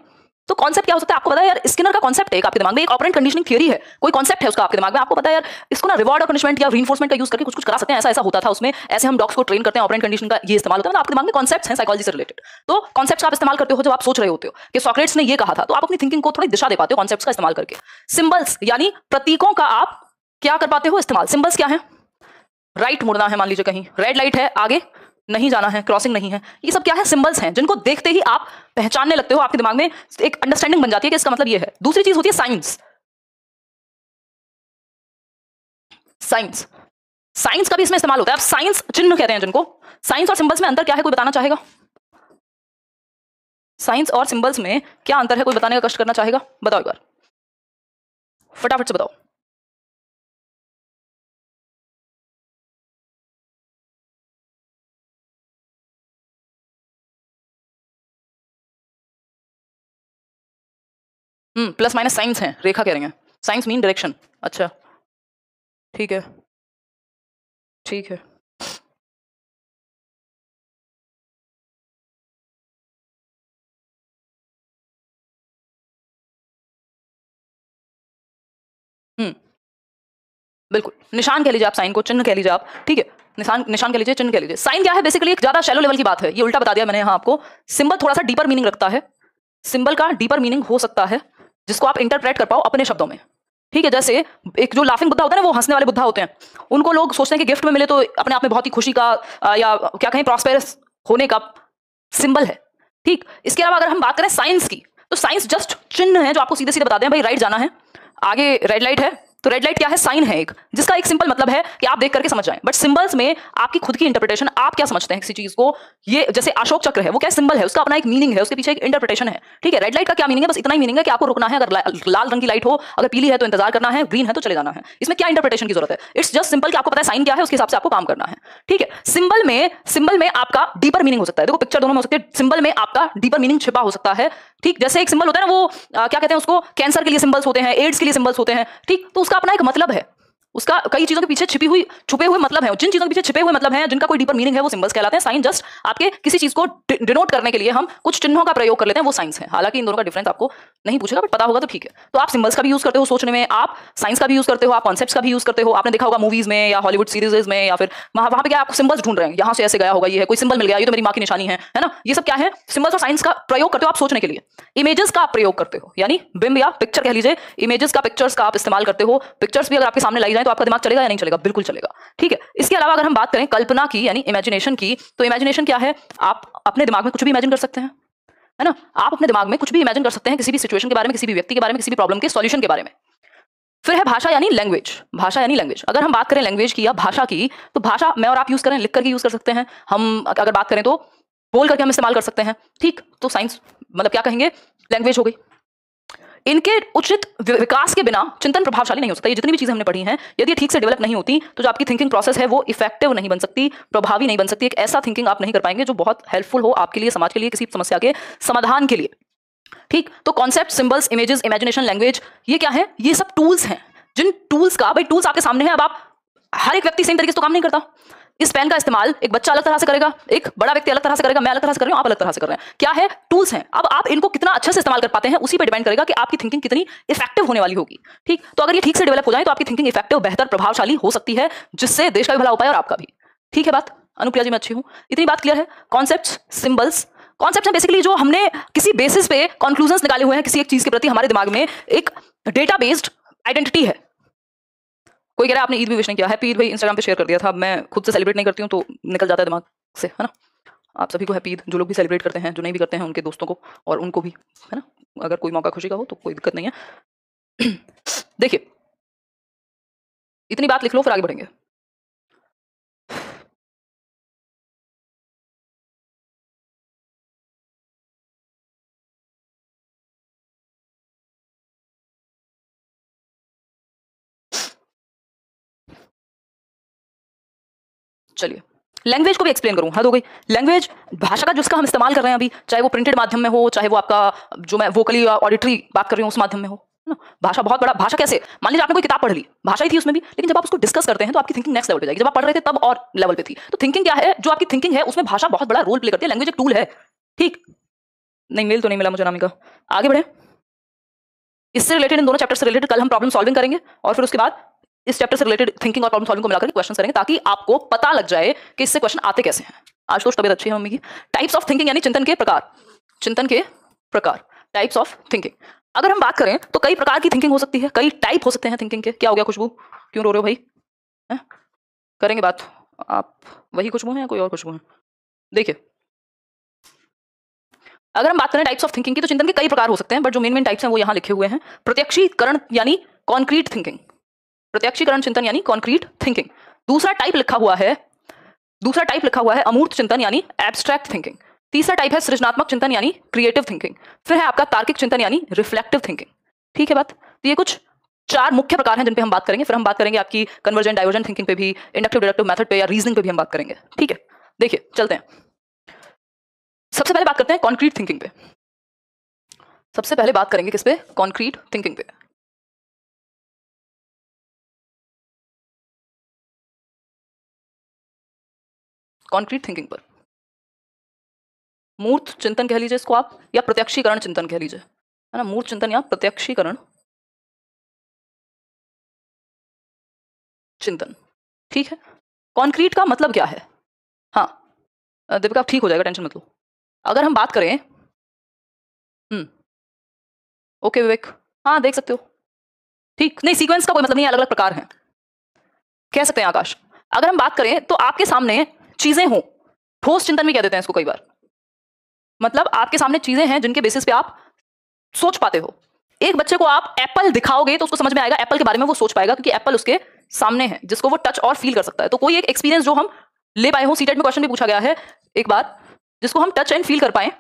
A: तो कॉन्सेप्ट क्या हो सकता है? आपको पता है यार, स्किनर का कॉन्सेप्ट है एक आपके दिमाग में, एक ऑपरेंट कंडीशनिंग थ्योरी है, कोई कॉन्सेप्ट है उसका आपके दिमाग में। आपको पता है यार, इसको ना रिवॉर्ड और पनिशमेंट या रीइंफोर्समेंट का यूज करके कुछ कुछ करा सकते हैं, ऐसा ऐसा होता था उसमें, ऐसे हम डॉग्स को ट्रेन करते हैं, ऑपरेंट कंडीशनिंग का ये इस्तेमाल होता है। आपके दिमाग में कॉन्सेप्ट्स हैं साइकोलॉजी से रिलेटेड, तो कॉन्सेप्ट्स का आप इस्तेमाल करते हो जब आप सोच रहे होते हो कि सॉक्रेट्स ने ये कहा था, तो आप अपनी थिंकिंग को थोड़ी दिशा दे पाते हो कॉन्सेप्ट्स का इस्तेमाल करके। सिंबल्स यानी प्रतीकों का आप क्या कर पाते हो? इस्तेमाल। सिंबल्स क्या है? राइट मुड़ना है, मान लीजिए कहीं रेड लाइट है, आगे नहीं जाना है, क्रॉसिंग नहीं है, ये सब क्या है? सिंबल्स हैं, जिनको देखते ही आप पहचानने लगते हो, आपके दिमाग में एक अंडरस्टैंडिंग बन जाती है कि इसका मतलब ये है। दूसरी चीज होती है साइंस। साइंस साइंस का भी इसमें इस्तेमाल होता है। अब साइंस चिन्ह कहते हैं जिनको। साइंस और सिंबल्स में अंतर क्या है, कोई बताना चाहेगा? साइंस और सिंबल्स में क्या अंतर है, कोई बताने का कष्ट करना चाहेगा? बताओ एक बार, फटाफट से बताओ। प्लस माइनस साइंस है, रेखा कह रही है। Science mean direction. अच्छा, ठीक है, ठीक है। बिल्कुल, निशान कह लीजिए आप, साइन को चिन्ह कह लीजिए आप। ठीक है, निशान कह लीजिए, चिन्ह कह लीजिए। साइन क्या है? बेसिकली एक ज्यादा शैलो लेवल की बात है, ये उल्टा बता दिया मैंने यहाँ आपको। सिंबल थोड़ा सा डीपर मीनिंग रखता है। सिंबल का डीपर मीनिंग हो सकता है जिसको आप इंटरप्रेट कर पाओ अपने शब्दों में। ठीक है, जैसे एक जो लाफिंग बुद्धा होता है ना, वो हंसने वाले बुद्धा होते हैं, उनको लोग सोचते हैं कि गिफ्ट में मिले तो अपने आप में बहुत ही खुशी का या क्या कहें, प्रॉस्पेरस होने का सिंबल है। ठीक, इसके अलावा अगर हम बात करें साइंस की, तो साइंस जस्ट चिन्ह है जो आपको सीधे सीधे बता दें भाई राइट जाना है, आगे रेड लाइट है। तो रेड लाइट क्या है? साइन है एक, जिसका एक सिंपल मतलब है कि आप देख करके समझ जाएं। बट सिंबल्स में आपकी खुद की इंटरप्रिटेशन, आप क्या समझते हैं किसी चीज को। ये जैसे अशोक चक्र है, वो क्या सिंबल है, उसका अपना एक मीनिंग है, उसके पीछे एक इंटरप्रिटेशन है। ठीक है, रेड लाइट का क्या मीनिंग है? बस इतना ही मीनिंग है कि आपको रुकना है, अगर लाल रंग की लाइट हो, अगर पीली है तो इंतजार करना है, ग्रीन है तो चले जाना है। इसमें क्या इंटरप्रिटेशन की जरूरत है? इट्स जस्ट सिंपल कि आपको पता है साइन क्या है, उसके हिसाब से आपको काम करना है। ठीक है, सिंबल में आपका डीपर मीनिंग हो सकता है। देखो, पिक्चर दोनों में हो सकती है, सिंबल में आपका डीपर मीनिंग छिपा हो सकता है। ठीक, जैसे एक सिंबल होता है ना, वो क्या कहते हैं उसको, कैंसर के लिए सिंबल्स होते हैं, एड्स के लिए सिंबल्स होते हैं। ठीक, तो उसका अपना एक मतलब है, उसका कई चीजों के पीछे छुपे हुए मतलब है। जिन चीजों के पीछे छिपे हुए मतलब हैं, जिनका कोई डीपर मीनिंग है, वो सिंबल्स कहलाते हैं। साइन जस्ट आपके किसी चीज को डिनोट करने के लिए हम कुछ चिन्हों का प्रयोग कर लेते हैं, वो साइंस है। हालांकि इन दोनों का डिफरेंस आपको नहीं पूछेगा, बट पता होगा तो ठीक है। तो आप सिंबल्स का भी यूज करते हो सोचने में, आप साइंस का भी यूज करते हो, आप कॉन्सेप्ट्स का भी यूज करते हो। आपने देखा होगा मूवीज में या हॉलीवुड सीरीज में, या फिर वहां पे क्या आप सिंबल्स ढूंढ रहे हैं, यहाँ से ऐसे गया होगा, ये है कोई सिंबल मिल गया, ये तो मेरी माँ की निशानी है ना। ये सब क्या है? सिंबल्स और साइंस का प्रयोग करते हो आप सोचने के लिए। इमेजेस का आप प्रयोग करते हो, यानी बिंब या पिक्चर कह लीजिए, इमेजेस का, पिक्चर्स का आप इस्तेमाल करते हो। पिक्चर्स भी अगर आपके सामने लाई जाए तो आपका दिमाग चलेगा या नहीं चलेगा? बिल्कुल चलेगा। ठीक है, इसके अलावा अगर हम बात करें कल्पना की, यानी इमेजिनेशन की, तो इमेजिनेशन क्या है? आप अपने दिमाग में कुछ भी इमेजिन कर सकते हैं, है ना। आप अपने दिमाग में कुछ भी इमेजिन कर सकते हैं, किसी भी सिचुएशन के बारे में, किसी भी व्यक्ति के बारे में, किसी भी प्रॉब्लम के सॉल्यूशन के बारे में। फिर है भाषा यानी लैंग्वेज। भाषा यानी लैंग्वेज। अगर हम बात करें लैंग्वेज की या भाषा की, तो भाषा मैं और आप यूज करें, लिख करके यूज कर सकते हैं। हम अगर बात करें तो बोल करके हम इस्तेमाल कर सकते हैं। ठीक, तो साइंस मतलब क्या कहेंगे? लैंग्वेज हो गई। इनके उचित विकास के बिना चिंतन प्रभावशाली नहीं हो सकता। ये जितनी भी चीजें हमने पढ़ी हैं, यदि ठीक से डेवलप नहीं होती तो जो आपकी थिंकिंग प्रोसेस है वो इफेक्टिव नहीं बन सकती, प्रभावी नहीं बन सकती। एक ऐसा थिंकिंग आप नहीं कर पाएंगे जो बहुत हेल्पफुल हो आपके लिए, समाज के लिए, किसी समस्या के समाधान के लिए। ठीक, तो concept, symbols, images, imagination, language, ये क्या है? ये सब टूल्स हैं, जिन टूल्स का, भाई टूल्स आपके सामने हैं, अब आप, हर एक व्यक्ति सेम तरीके से तो काम नहीं करता। इस पेन का इस्तेमाल एक बच्चा अलग तरह से करेगा, एक बड़ा व्यक्ति अलग तरह से करेगा, मैं अलग तरह से कर रही हूं, आप अलग तरह से कर रहे हैं। क्या है? टूल्स हैं। अब आप इनको कितना अच्छे से इस्तेमाल कर पाते हैं, उसी पे डिपेंड करेगा कि आपकी थिंकिंग कितनी इफेक्टिव होने वाली होगी। ठीक, तो अगर ये ठीक से डेवलप हो जाए तो आपकी थिंकिंग इफेक्टिव, बेहतर, प्रभावशाली हो सकती है, जिससे देश का भी भला हो पाए और आपका भी। ठीक है बात? अनुप्रिया जी मैं अच्छी हूं, इतनी बात क्लियर है? कॉन्सेप्ट्स, सिंबल्स, कॉन्सेप्ट्स हैं बेसिकली जो हमने किसी बेसिस पे कंक्लूजन्स निकाले हुए हैं किसी एक चीज के प्रति, हमारे दिमाग में एक डेटा बेस्ड आइडेंटिटी है। कोई कह रहा है आपने ईद भी विश नहीं किया। हैप्पी ईद भाई इंस्टाग्राम पे शेयर कर दिया था, मैं खुद से सेलिब्रेट नहीं करती हूँ तो निकल जाता है दिमाग से, है ना। आप सभी को हैप्पी ईद, जो लोग भी सेलिब्रेट करते हैं, जो नहीं भी करते हैं उनके दोस्तों को और उनको भी, है ना। अगर कोई मौका खुशी का हो तो कोई दिक्कत नहीं है। देखिए इतनी बात लिख लो फिर आगे बढ़ेंगे। चलिए लैंग्वेज को भी एक्सप्लेन करूं, हद हो गई। लैंग्वेज भाषा का जिसका हम इस्तेमाल कर रहे हैं अभी, चाहे वो प्रिंटेड माध्यम में हो, चाहे वो आपका जो मैं वोकली या ऑडिटरी बात कर रही हूँ उस माध्यम में हो, है ना। भाषा बहुत बड़ा, भाषा कैसे, मान लीजिए आपने कोई किताब पढ़ ली, भाषा ही थी उसमें भी, लेकिन जब आप उसको डिस्कस करते हैं तो आपकी थिंकिंग नेक्स्ट लेवल पे जाएगी। जब आप पढ़ रहे थे तब और लेवल पे थी, तो थिंकिंग क्या है, जो आपकी थिंकिंग है उसमें भाषा बहुत बड़ा रोल प्ले करती है। लैंग्वेज एक टूल है, ठीक। नहीं मेल तो नहीं मिला मुझे अनामिका, आगे बढ़े। इससे रिलेटेड, इन दोनों चैप्टर से रिलेटेड कल हम प्रॉब्लम सॉल्विंग करेंगे और फिर उसके बाद इस चैप्टर से रिलेटेड थिंकिंग और प्रॉब्लम सॉल्विंग को मिलाकर क्वेश्चन करेंगे, ताकि आपको पता लग जाए कि इससे क्वेश्चन आते कैसे हैं। आज तो तबीयत अच्छी है मम्मी की। टाइप्स ऑफ थिंकिंग यानी चिंतन के प्रकार, चिंतन के प्रकार, टाइप्स ऑफ थिंकिंग। अगर हम बात करें तो कई प्रकार की थिंकिंग हो सकती है, कई टाइप हो सकते हैं थिंकिंग के। क्या हो गया खुशबू, क्यों रो रहे हो भाई, है? करेंगे बात। आप वही खुशबू हैं या कोई और खुशबू है? देखिए अगर हम बात करें टाइप्स ऑफ थिंकिंग की तो चिंतन के कई प्रकार हो सकते हैं, बट जो मेन टाइप्स हैं वो यहाँ लिखे हुए हैं। प्रत्यक्षीकरण यानी कॉन्क्रीट थिंकिंग, प्रत्यक्षीकरण चिंतन यानी कॉन्क्रीट थिंकिंग। दूसरा टाइप लिखा हुआ है अमूर्त चिंतन यानी एब्स्ट्रैक्ट थिंकिंग। तीसरा टाइप है सृजनात्मक चिंतन यानी क्रिएटिव थिंकिंग। फिर है आपका तार्किक चिंतन यानी रिफ्लेक्टिव थिंकिंग। ठीक है बात। तो ये कुछ 4 मुख्य प्रकार हैं जिन पे हम बात करेंगे। फिर हम बात करेंगे आपकी कन्वर्जेंट डाइवर्जेंट थिंकिंग पे भी, इंडक्टिव डिडक्टिव मेथड पे या रीजनिंग पे भी हम बात करेंगे। ठीक है, देखिए चलते हैं। सबसे पहले बात करते हैं कॉन्क्रीट थिंकिंग पे। सबसे पहले बात करेंगे किस पे, कॉन्क्रीट थिंकिंग पे। कॉन्क्रीट थिंकिंग पर मूर्त चिंतन कह लीजिए इसको आप, या प्रत्यक्षीकरण चिंतन कह लीजिए, है ना। मूर्त चिंतन या प्रत्यक्षीकरण चिंतन, ठीक है। कॉन्क्रीट का मतलब क्या है, हाँ दीपिका ठीक हो जाएगा, टेंशन मत लो। अगर हम बात करें, ओके विवेक, हाँ देख सकते हो, ठीक। नहीं सीक्वेंस का कोई मतलब नहीं, अलग अलग प्रकार हैं, कह सकते हैं आकाश। अगर हम बात करें तो आपके सामने चीजें हों, ठोस चिंतन भी कह देते हैं इसको कई बार। मतलब आपके सामने चीजें हैं जिनके बेसिस पे आप सोच पाते हो। एक बच्चे को आप एप्पल दिखाओगे तो उसको समझ में आएगा, एप्पल के बारे में वो सोच पाएगा, क्योंकि एप्पल उसके सामने है जिसको वो टच और फील कर सकता है। तो कोई एक एक्सपीरियंस जो हम ले पाए हो, सीटेट में क्वेश्चन भी पूछा गया है एक बार, जिसको हम टच एंड फील कर पाए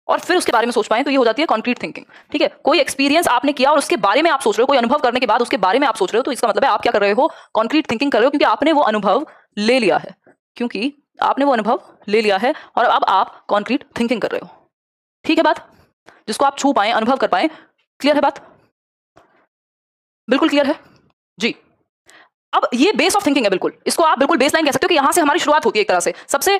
A: और फिर उसके बारे में सोच पाए, तो ये हो जाती है कॉन्क्रीट थिंकिंग। ठीक है, कोई एक्सपीरियंस आपने किया और उसके बारे में आप सोच रहे हो, कोई अनुभव करने के बाद उसके बारे में आप सोच रहे हो, तो इसका मतलब है आप क्या कर रहे हो, कॉन्क्रीट थिंकिंग कर रहे हो, क्योंकि आपने वो अनुभव ले लिया है, क्योंकि आपने वो अनुभव ले लिया है और अब आप कॉन्क्रीट थिंकिंग कर रहे हो। ठीक है बात, जिसको आप छू पाए, अनुभव कर पाए। क्लियर है बात, बिल्कुल क्लियर है जी। अब ये बेस ऑफ थिंकिंग है, बिल्कुल इसको आप बिल्कुल बेस लाइन कह सकते हो कि यहां से हमारी शुरुआत होती है एक तरह से, सबसे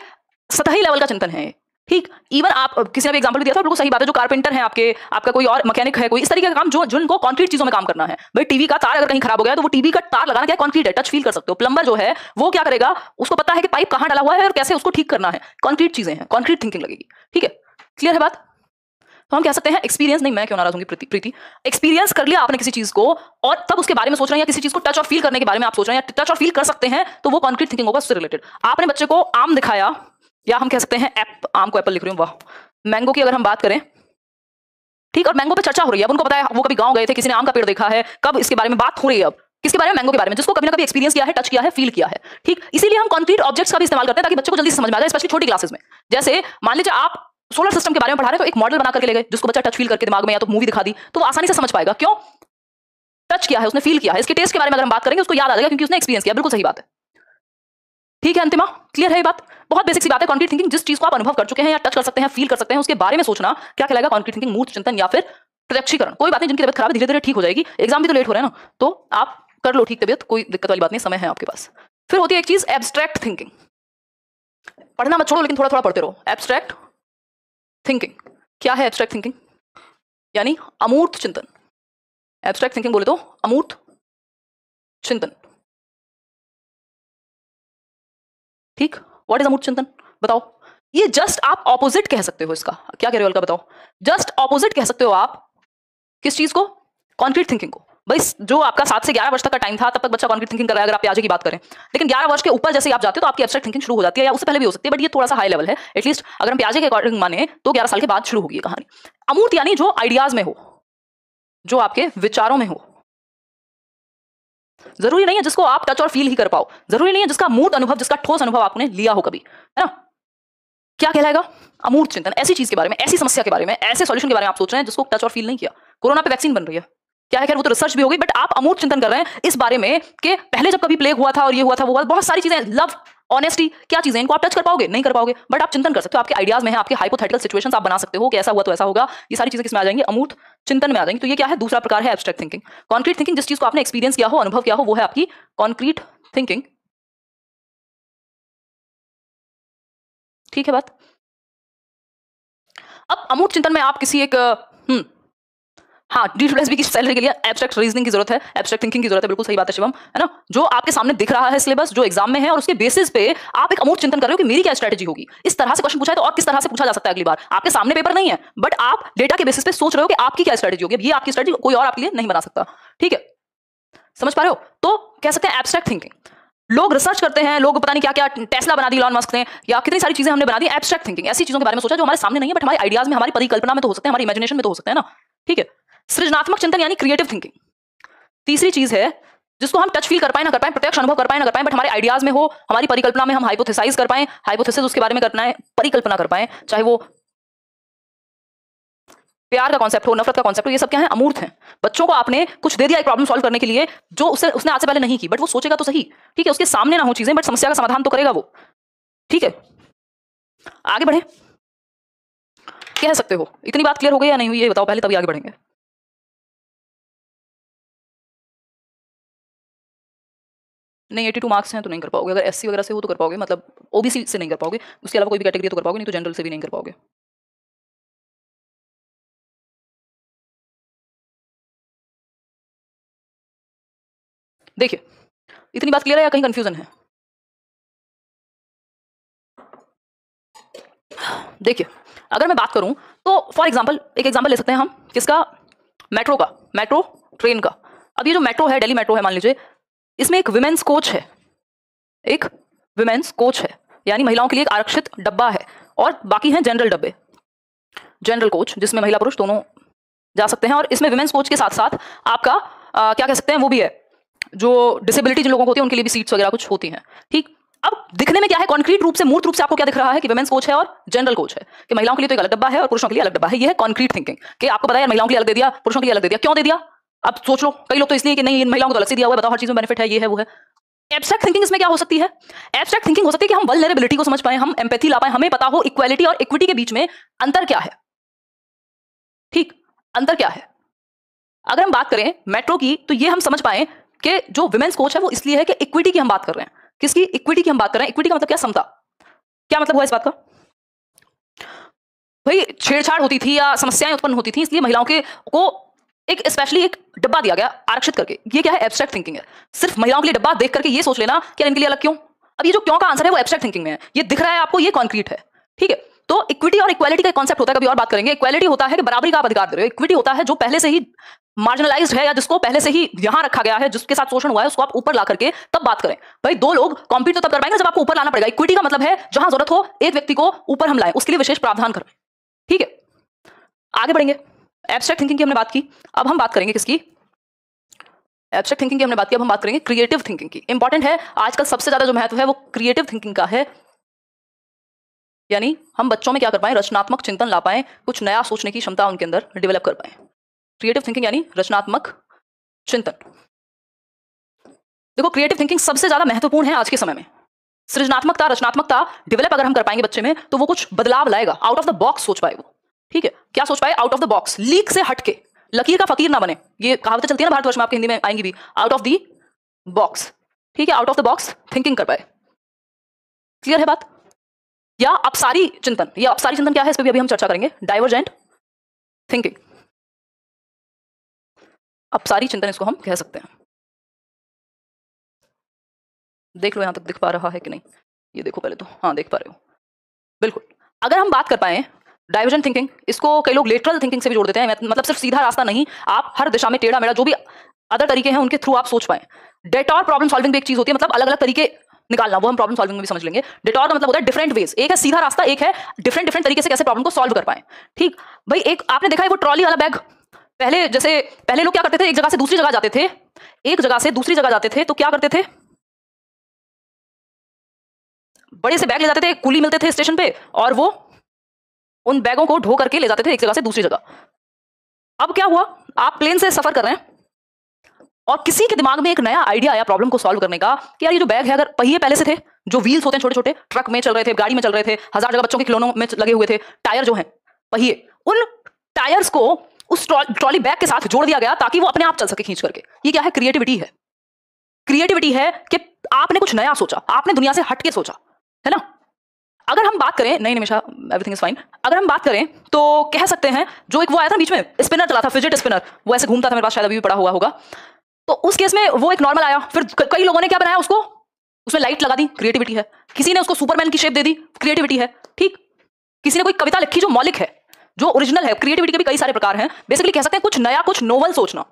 A: सतही लेवल का चिंतन है। ठीक, इवन आप किसी ने भी एग्जांपल दिया था, बिल्कुल सही बात है। जो कारपेंटर है आपका कोई और मैकेनिक है, कोई इस तरीके का काम जो जिनको कॉन्क्रीट चीजों में काम करना है। भाई टीवी का तार अगर कहीं खराब हो गया तो वो टीवी का तार लगाना क्या कॉन्क्रीट है, टच फील कर सकते हो। प्लम्बर जो है वो क्या करेगा, उसको पता है कि पाइप कहां डाला हुआ है और कैसे उसको ठीक करना है। कॉन्क्रीट चीजें हैं, कॉन्क्रीट थिंकिंग लगेगी। ठीक है, क्लियर है बात। तो हम कह सकते हैं एक्सपीरियंस, नहीं मैं क्यों नाराज होंगी प्रीति, एक्सपीरियंस कर लिया आपने किसी चीज को और तब उसके बारे में सोच रहे हैं, या किसी चीज को टच और फील करने के बारे में आप सोच रहे हैं, या टच और फील कर सकते हैं, तो वो कॉन्क्रीट थिंकिंग होगा उससे रिलेटेड। आपने बच्चे को आम दिखाया, या हम कह सकते हैं आम को एप्पल लिख रही हूँ, वाह। मैंगो की अगर हम बात करें, ठीक, और मैंगो पे चर्चा हो रही है, अब उनको पता है, वो कभी गांव गए थे, किसी ने आम का पेड़ देखा है, कब इसके बारे में बात हो रही है, अब किसके बारे में, मैंगो के बारे में, जिसको कभी ना कभी एक्सपीरियंस किया है, टच किया है, फील किया है। ठीक, इसीलिए हम कॉन्क्रीट ऑब्जेक्ट्स का भी इस्तेमाल करते हैं ताकि बच्चे को जल्दी से समझ में आ जाए, स्पेशली छोटी क्लासेस में। जैसे मान लीजिए आप सोलर सिस्टम के बारे में पढ़ा रहे हैं, तो एक मॉडल बना करके ले गए, जिसको बच्चा टच फील करके दिमाग में, या तो मूवी दिखा दी, तो वो आसानी से समझ पाएगा। क्यों, टच किया है उसने, फील किया है। इसके टेस्ट के बारे में अगर हम बात करेंगे, उसको याद आ जाएगा क्योंकि उसने एक्सपीरियंस किया। बिल्कुल सही बात है, ठीक है अंतिमा, क्लियर है ये बात। बहुत बेसिक सी बात है। कॉन्क्रीट थिंकिंग, जिस चीज को आप अनुभव कर चुके हैं या टच कर सकते हैं, फील कर सकते हैं, उसके बारे में सोचना क्या कहलाएगा, कॉन्क्रीट थिंकिंग, मूर्त चिंतन या फिर प्रत्यक्षीकरण। कोई बात नहीं, जिनकी तबियत खराब है धीरे धीरे ठीक हो जाएगी, एग्जाम भी तो लेट हो रहे हैं ना, तो आप कर लो ठीक तबियत, कोई दिक्कत वाली बात नहीं, समय है आपके पास। फिर होती है एक चीज एब्स्ट्रैक्ट थिंकिंग। पढ़ना मत छोड़ो, लेकिन थोड़ा थोड़ा पढ़ते रहो। एब्स्ट्रैक्ट थिंकिंग क्या है, एब्स्ट्रैक्ट थिंकिंग यानी अमूर्त चिंतन। एब्स्ट्रैक्ट थिंकिंग बोले तो अमूर्त चिंतन। ठीक, व्हाट इज अमूर्त चिंतन बताओ। ये जस्ट आप ऑपोजिट कह सकते हो इसका, क्या कह रहे हो अलका बताओ, जस्ट ऑपोजिट कह सकते हो आप किस चीज को, कॉन्क्रीट थिंकिंग को। भाई जो आपका 7 से 11 वर्ष तक का टाइम था, तब तक बच्चा कॉन्क्रीट थिंकिंग कर रहा है अगर आप पियाजे की बात करें। लेकिन 11 वर्ष के ऊपर जैसे आप जाते हो तो आपकी एब्स्ट्रैक्ट थिंकिंग शुरू हो जाती है, या उससे पहले भी हो सकती है, बट ये थोड़ा सा हाई लेवल है। एटलीस्ट अगर हम पियाजे के अकॉर्डिंग माने तो 11 साल के बाद शुरू होगी ये कहानी। अमूर्त यानी जो आइडियाज में हो, जो आपके विचारों में हो। जरूरी नहीं है जिसको आप टच और फील ही कर पाओ, जरूरी नहीं है जिसका मूर्त अनुभव, जिसका ठोस अनुभव आपने लिया हो कभी, है ना। क्या कहलाएगा? अमूर्त चिंतन। ऐसी चीज के बारे में, ऐसी समस्या के बारे में, ऐसे सॉल्यूशन के बारे में आप सोच रहे हैं जिसको टच और फील नहीं किया। कोरोना पे वैक्सीन बन रही है, क्या है, खैर वो तो रिसर्च भी होगी, बट आप अमूर्त चिंतन कर रहे हैं इस बारे में कि पहले जब कभी प्लेग हुआ था और ये हुआ था वो हुआ, बहुत सारी चीजें, लव, ऑनेस्टी, क्या चीजें, इनको आप टच कर पाओगे? नहीं कर पाओगे, बट आप चिंतन कर सकते हो। आपके आइडियाज में है, आपके हाइपोथेटिकल सिचुएशंस आप बना सकते हो कि ऐसा हुआ तो ऐसा होगा। ये सारी चीजें किसमें आ जाएंगी? अमूर्त चिंतन में आ जाएंगी। तो ये क्या है? दूसरा प्रकार है एब्स्ट्रैक्ट थिंकिंग। कॉन्क्रीट थिंकिंग, जिस चीज को आपने एक्सपीरियंस किया हो, अनुभव किया हो, वो है आपकी कॉन्क्रीट थिंकिंग। ठीक है बात। अब अमूर्त चिंतन में आप किसी एक हाँ, D+B की सैलरी के लिए एब्स्ट्रैक्ट रीजनिंग की जरूरत है, एब्स्ट्रैक्ट थिंकिंग की जरूरत है। बिल्कुल सही बात है शिवम, है ना। जो आपके सामने दिख रहा है सिलेबस, जो एग्जाम में है, और उसके बेसिस पे आप एक अमूर्त चिंतन कर रहे हो कि मेरी क्या स्ट्रेटजी होगी। इस तरह से क्वेश्चन पूछा है तो और किस तरह से पूछा जा सकता है अगली बार। आपके सामने पेपर नहीं है, बट आप डेटा के बेसिस पे सोच रहे हो कि आपकी क्या स्ट्रेटजी होगी। ये आपकी स्ट्रेटजी कोई और आपके लिए नहीं बना सकता। ठीक है, समझ पा रहे हो? तो कह सकते हैं एब्स्ट्रैक्ट थिंकिंग। लोग रिसर्च करते हैं, लोग पता नहीं क्या क्या, टेस्ला बना दी इलॉन मस्क ने, या कितनी सारी चीजें हमने बना दी। एब्स्ट्रैक्ट थिंकिंग, ऐसी चीजों के बारे में सोचा जो हमारे सामने नहीं है, बट हमारे आइडियाज में, हमारी परिकल्पना में तो हो सकते हैं, हमारी इमेजिनेशन में तो हो सकते हैं ना। ठीक है। सृजनात्मक चिंतन यानी क्रिएटिव थिंकिंग। तीसरी चीज है जिसको हम टच फील कर पाए ना कर पाए, प्रत्यक्ष अनुभव कर पाए ना कर पाए, बट हमारे आइडियाज में हो, हमारी परिकल्पना में हम हाइपोथेसाइज कर पाए, हाइपोथेसिस उसके बारे में करना है, परिकल्पना कर पाए, चाहे वो प्यार का कॉन्सेप्ट हो, नफरत का कॉन्सेप्ट हो, ये सब क्या है? अमूर्त है। बच्चों को आपने कुछ दे दिया एक प्रॉब्लम सॉल्व करने के लिए, जो उसने आज से पहले नहीं की, बट वो सोचेगा तो सही। ठीक है, उसके सामने ना हो चीजें, बट समस्या का समाधान तो करेगा वो। ठीक है, आगे बढ़े। कह सकते हो इतनी बात क्लियर हो गई या नहीं हुई, ये बताओ पहले, तभी आगे बढ़ेंगे। नहीं, 82 मार्क्स हैं तो नहीं कर पाओगे। अगर SC वगैरह से हो तो कर पाओगे, मतलब OBC से नहीं कर पाओगे, उसके अलावा कोई भी कैटेगरी तो कर पाओगे, नहीं तो जनरल से भी नहीं कर पाओगे। देखिए, इतनी बात क्लियर है या कहीं कंफ्यूजन है? देखिए, अगर मैं बात करूं तो फॉर एग्जांपल, एक एग्जांपल ले सकते हैं हम, किसका? मेट्रो का, मेट्रो ट्रेन का। अब ये जो मेट्रो है, दिल्ली मेट्रो है मान लीजिए, इसमें एक विमेन्स कोच है, एक विमेन्स कोच है, यानी महिलाओं के लिए एक आरक्षित डब्बा है, और बाकी हैं जनरल डब्बे, जनरल कोच, जिसमें महिला पुरुष दोनों जा सकते हैं। और इसमें विमेन्स कोच के साथ साथ आपका क्या कह सकते हैं, वो भी है, जो डिसेबिलिटी जिन लोगों को होती है उनके लिए भी सीट्स वगैरह कुछ होती हैं। ठीक, अब दिखने में क्या है, कॉन्क्रीट रूप से, मूर्त रूप से आपको क्या दिख रहा है कि विमेन्स कोच है और जनरल कोच है, कि महिलाओं के लिए तो एक अलग डब्बा है और पुरुषों के लिए अलग डब्बा है। ये है कॉन्क्रीट थिंकिंग, कि आपको पता है महिलाओं के लिए अलग दे दिया, पुरुषों के लिए अलग दे दिया। क्यों दे दिया? अब सोच लो, कई लोग तो इसलिए कि नहीं, इन महिलाओं को तो अलग से दिया हुआ है, बताओ हर चीज में बेनिफिट है, ये है वो है। एब्स्ट्रैक्ट थिंकिंग इसमें क्या हो सकती है? एब्स्ट्रैक्ट थिंकिंग हो सकती है कि हम वल्नरेबिलिटी को समझ पाए, हम एम्पैथी ला पाए, हमें पता हो इक्वालिटी और इक्विटी के बीच में अंतर क्या है। ठीक, अंतर क्या है? अगर हम बात करें मेट्रो की, तो ये हम समझ पाए कि जो विमेन्स कोच है वो इसलिए है कि इक्विटी की हम बात कर रहे हैं। किसकी? इक्विटी की हम बात कर रहे हैं। इक्विटी का मतलब क्या? समता। क्या मतलब हुआ इस बात का? भाई छेड़छाड़ होती थी या समस्याएं उत्पन्न होती थी, इसलिए महिलाओं के को एक स्पेशली एक डब्बा दिया गया आरक्षित करके। ये क्या है? एब्स्ट्रैक्ट थिंकिंग है। सिर्फ महिलाओं के लिए डब्बा देख करके ये सोच लेना कि इनके लिए अलग क्यों। अब ये जो क्यों का आंसर है वो एब्स्ट्रैक्ट थिंकिंग में है, ये दिख रहा है आपको, ये कॉन्क्रीट है। ठीक है, तो इक्विटी और इक्वालिटी का कॉन्सेप्ट होता है, कभी और बात करेंगे। इक्वालिटी होता है कि बराबरी का आप अधिकार दे रहे हो, इक्विटी होता है जो पहले से ही मार्जिनलाइज्ड है, या जिसको पहले से ही यहां रखा गया है, जिसके साथ शोषण हुआ है, उसको आप ऊपर ला करके तब बात करें। भाई दो लोग कॉम्पीट तो तब कर पाएंगे जब आपको ऊपर लाना पड़ेगा। इक्विटी का मतलब है जहां जरूरत हो एक व्यक्ति को ऊपर हम लाएं, उसके लिए विशेष प्रावधान करें। ठीक है, आगे बढ़ेंगे। एब्स्ट्रैक्ट थिंकिंग की हमने बात की, अब हम बात करेंगे किसकी? एब्स्ट्रैक्ट थिंकिंग की हमने बात की, अब हम बात करेंगे क्रिएटिव थिंकिंग की। इंपॉर्टेंट है, आजकल सबसे ज्यादा जो महत्व है वो क्रिएटिव थिंकिंग का है, यानी हम बच्चों में क्या कर पाए? रचनात्मक चिंतन ला पाए, कुछ नया सोचने की क्षमता उनके अंदर डेवलप कर पाए। क्रिएटिव थिंकिंग यानी रचनात्मक चिंतन। देखो, क्रिएटिव थिंकिंग सबसे ज्यादा महत्वपूर्ण है आज के समय में। सृजनात्मकता, रचनात्मकता डेवलप अगर हम कर पाएंगे बच्चे में, तो वो कुछ बदलाव लाएगा, आउट ऑफ द बॉक्स सोच पाए वो। ठीक है, क्या सोच पाए? Out of the box, leak से हटके, लकीर का फकीर ना बने। ये कहावतें चलती है ना भारतवर्ष में, आपके हिंदी में आएंगी भी, आउट ऑफ द बॉक्स। ठीक है, out of the box thinking कर पाए। क्लियर है बात? या अपसारी चिंतन, या अपसारी चिंतन क्या है, इस पर भी अभी हम चर्चा करेंगे। डाइवर्जेंट थिंकिंग, अपसारी चिंतन इसको हम कह सकते हैं। देख लो यहां तक दिख पा रहा है कि नहीं, ये देखो पहले तो, हाँ देख पा रहे हो, बिल्कुल। अगर हम बात कर पाए डाइवर्जेंट थिंकिंग, इसको कई लोग लेटरल थिंकिंग से भी जोड़ देते हैं, मतलब सिर्फ सीधा रास्ता नहीं, आप हर दिशा में टेढ़ा मेढ़ा जो भी अदर तरीके हैं उनके थ्रू आप सोच पाए। डेटोर प्रॉब्लम सॉल्विंग भी एक चीज होती है, मतलब अलग अलग तरीके निकालना, वो हम प्रॉब्लम सॉल्विंग में भी समझ लेंगे। डेटोर का मतलब होता है डिफरेंट वेज, एक है सीधा रास्ता, एक है डिफरेंट डिफरेंट तरीके से कैसे प्रॉब्लम को सॉल्व कर पाए। ठीक भाई, एक आपने देखा है वो ट्रॉली वाला बैग, पहले लोग क्या करते थे, एक जगह से दूसरी जगह जाते थे, एक जगह से दूसरी जगह जाते थे तो क्या करते थे, बड़े से बैग ले जाते थे, कुली मिलते थे स्टेशन पे और वो उन बैगों को ढो करके ले जाते थे एक जगह से दूसरी जगह। अब क्या हुआ, आप प्लेन से सफर कर रहे हैं और किसी के दिमाग में एक नया आइडिया आया प्रॉब्लम को सॉल्व करने का कि यार ये जो बैग है, अगर पहिए पहले से थे, जो व्हील्स होते हैं छोटे छोटे, ट्रक में चल रहे थे, गाड़ी में चल रहे थे, हजार जगह बच्चों के खिलौनों में लगे हुए थे, टायर जो हैं पहिए, उन टायर्स को उस ट्रॉली बैग के साथ जोड़ दिया गया ताकि वो अपने आप चल सके खींच करके। ये क्या है, क्रिएटिविटी है। क्रिएटिविटी है कि आपने कुछ नया सोचा, आपने दुनिया से हटके सोचा, है ना। अगर हम बात करें, नहीं निमिषा एवरीथिंग इज फाइन, अगर हम बात करें तो कह सकते हैं जो एक वो आया था बीच में स्पिनर चला था, फिजेट स्पिनर, वो ऐसे घूमता था, मेरे पास शायद अभी भी पड़ा हुआ होगा। तो उस केस में वो एक नॉर्मल आया, फिर कई लोगों ने क्या बनाया उसको, उसमें लाइट लगा दी, क्रिएटिविटी है। किसी ने उसको सुपरमैन की शेप दे दी, क्रिएटिविटी है। ठीक, किसी ने कोई कविता लिखी जो मौलिक है, जो ओरिजिनल है। क्रिएटिविटी के भी कई सारे प्रकार हैं। बेसिकली कह सकते हैं कुछ नया, कुछ नोवल सोचना,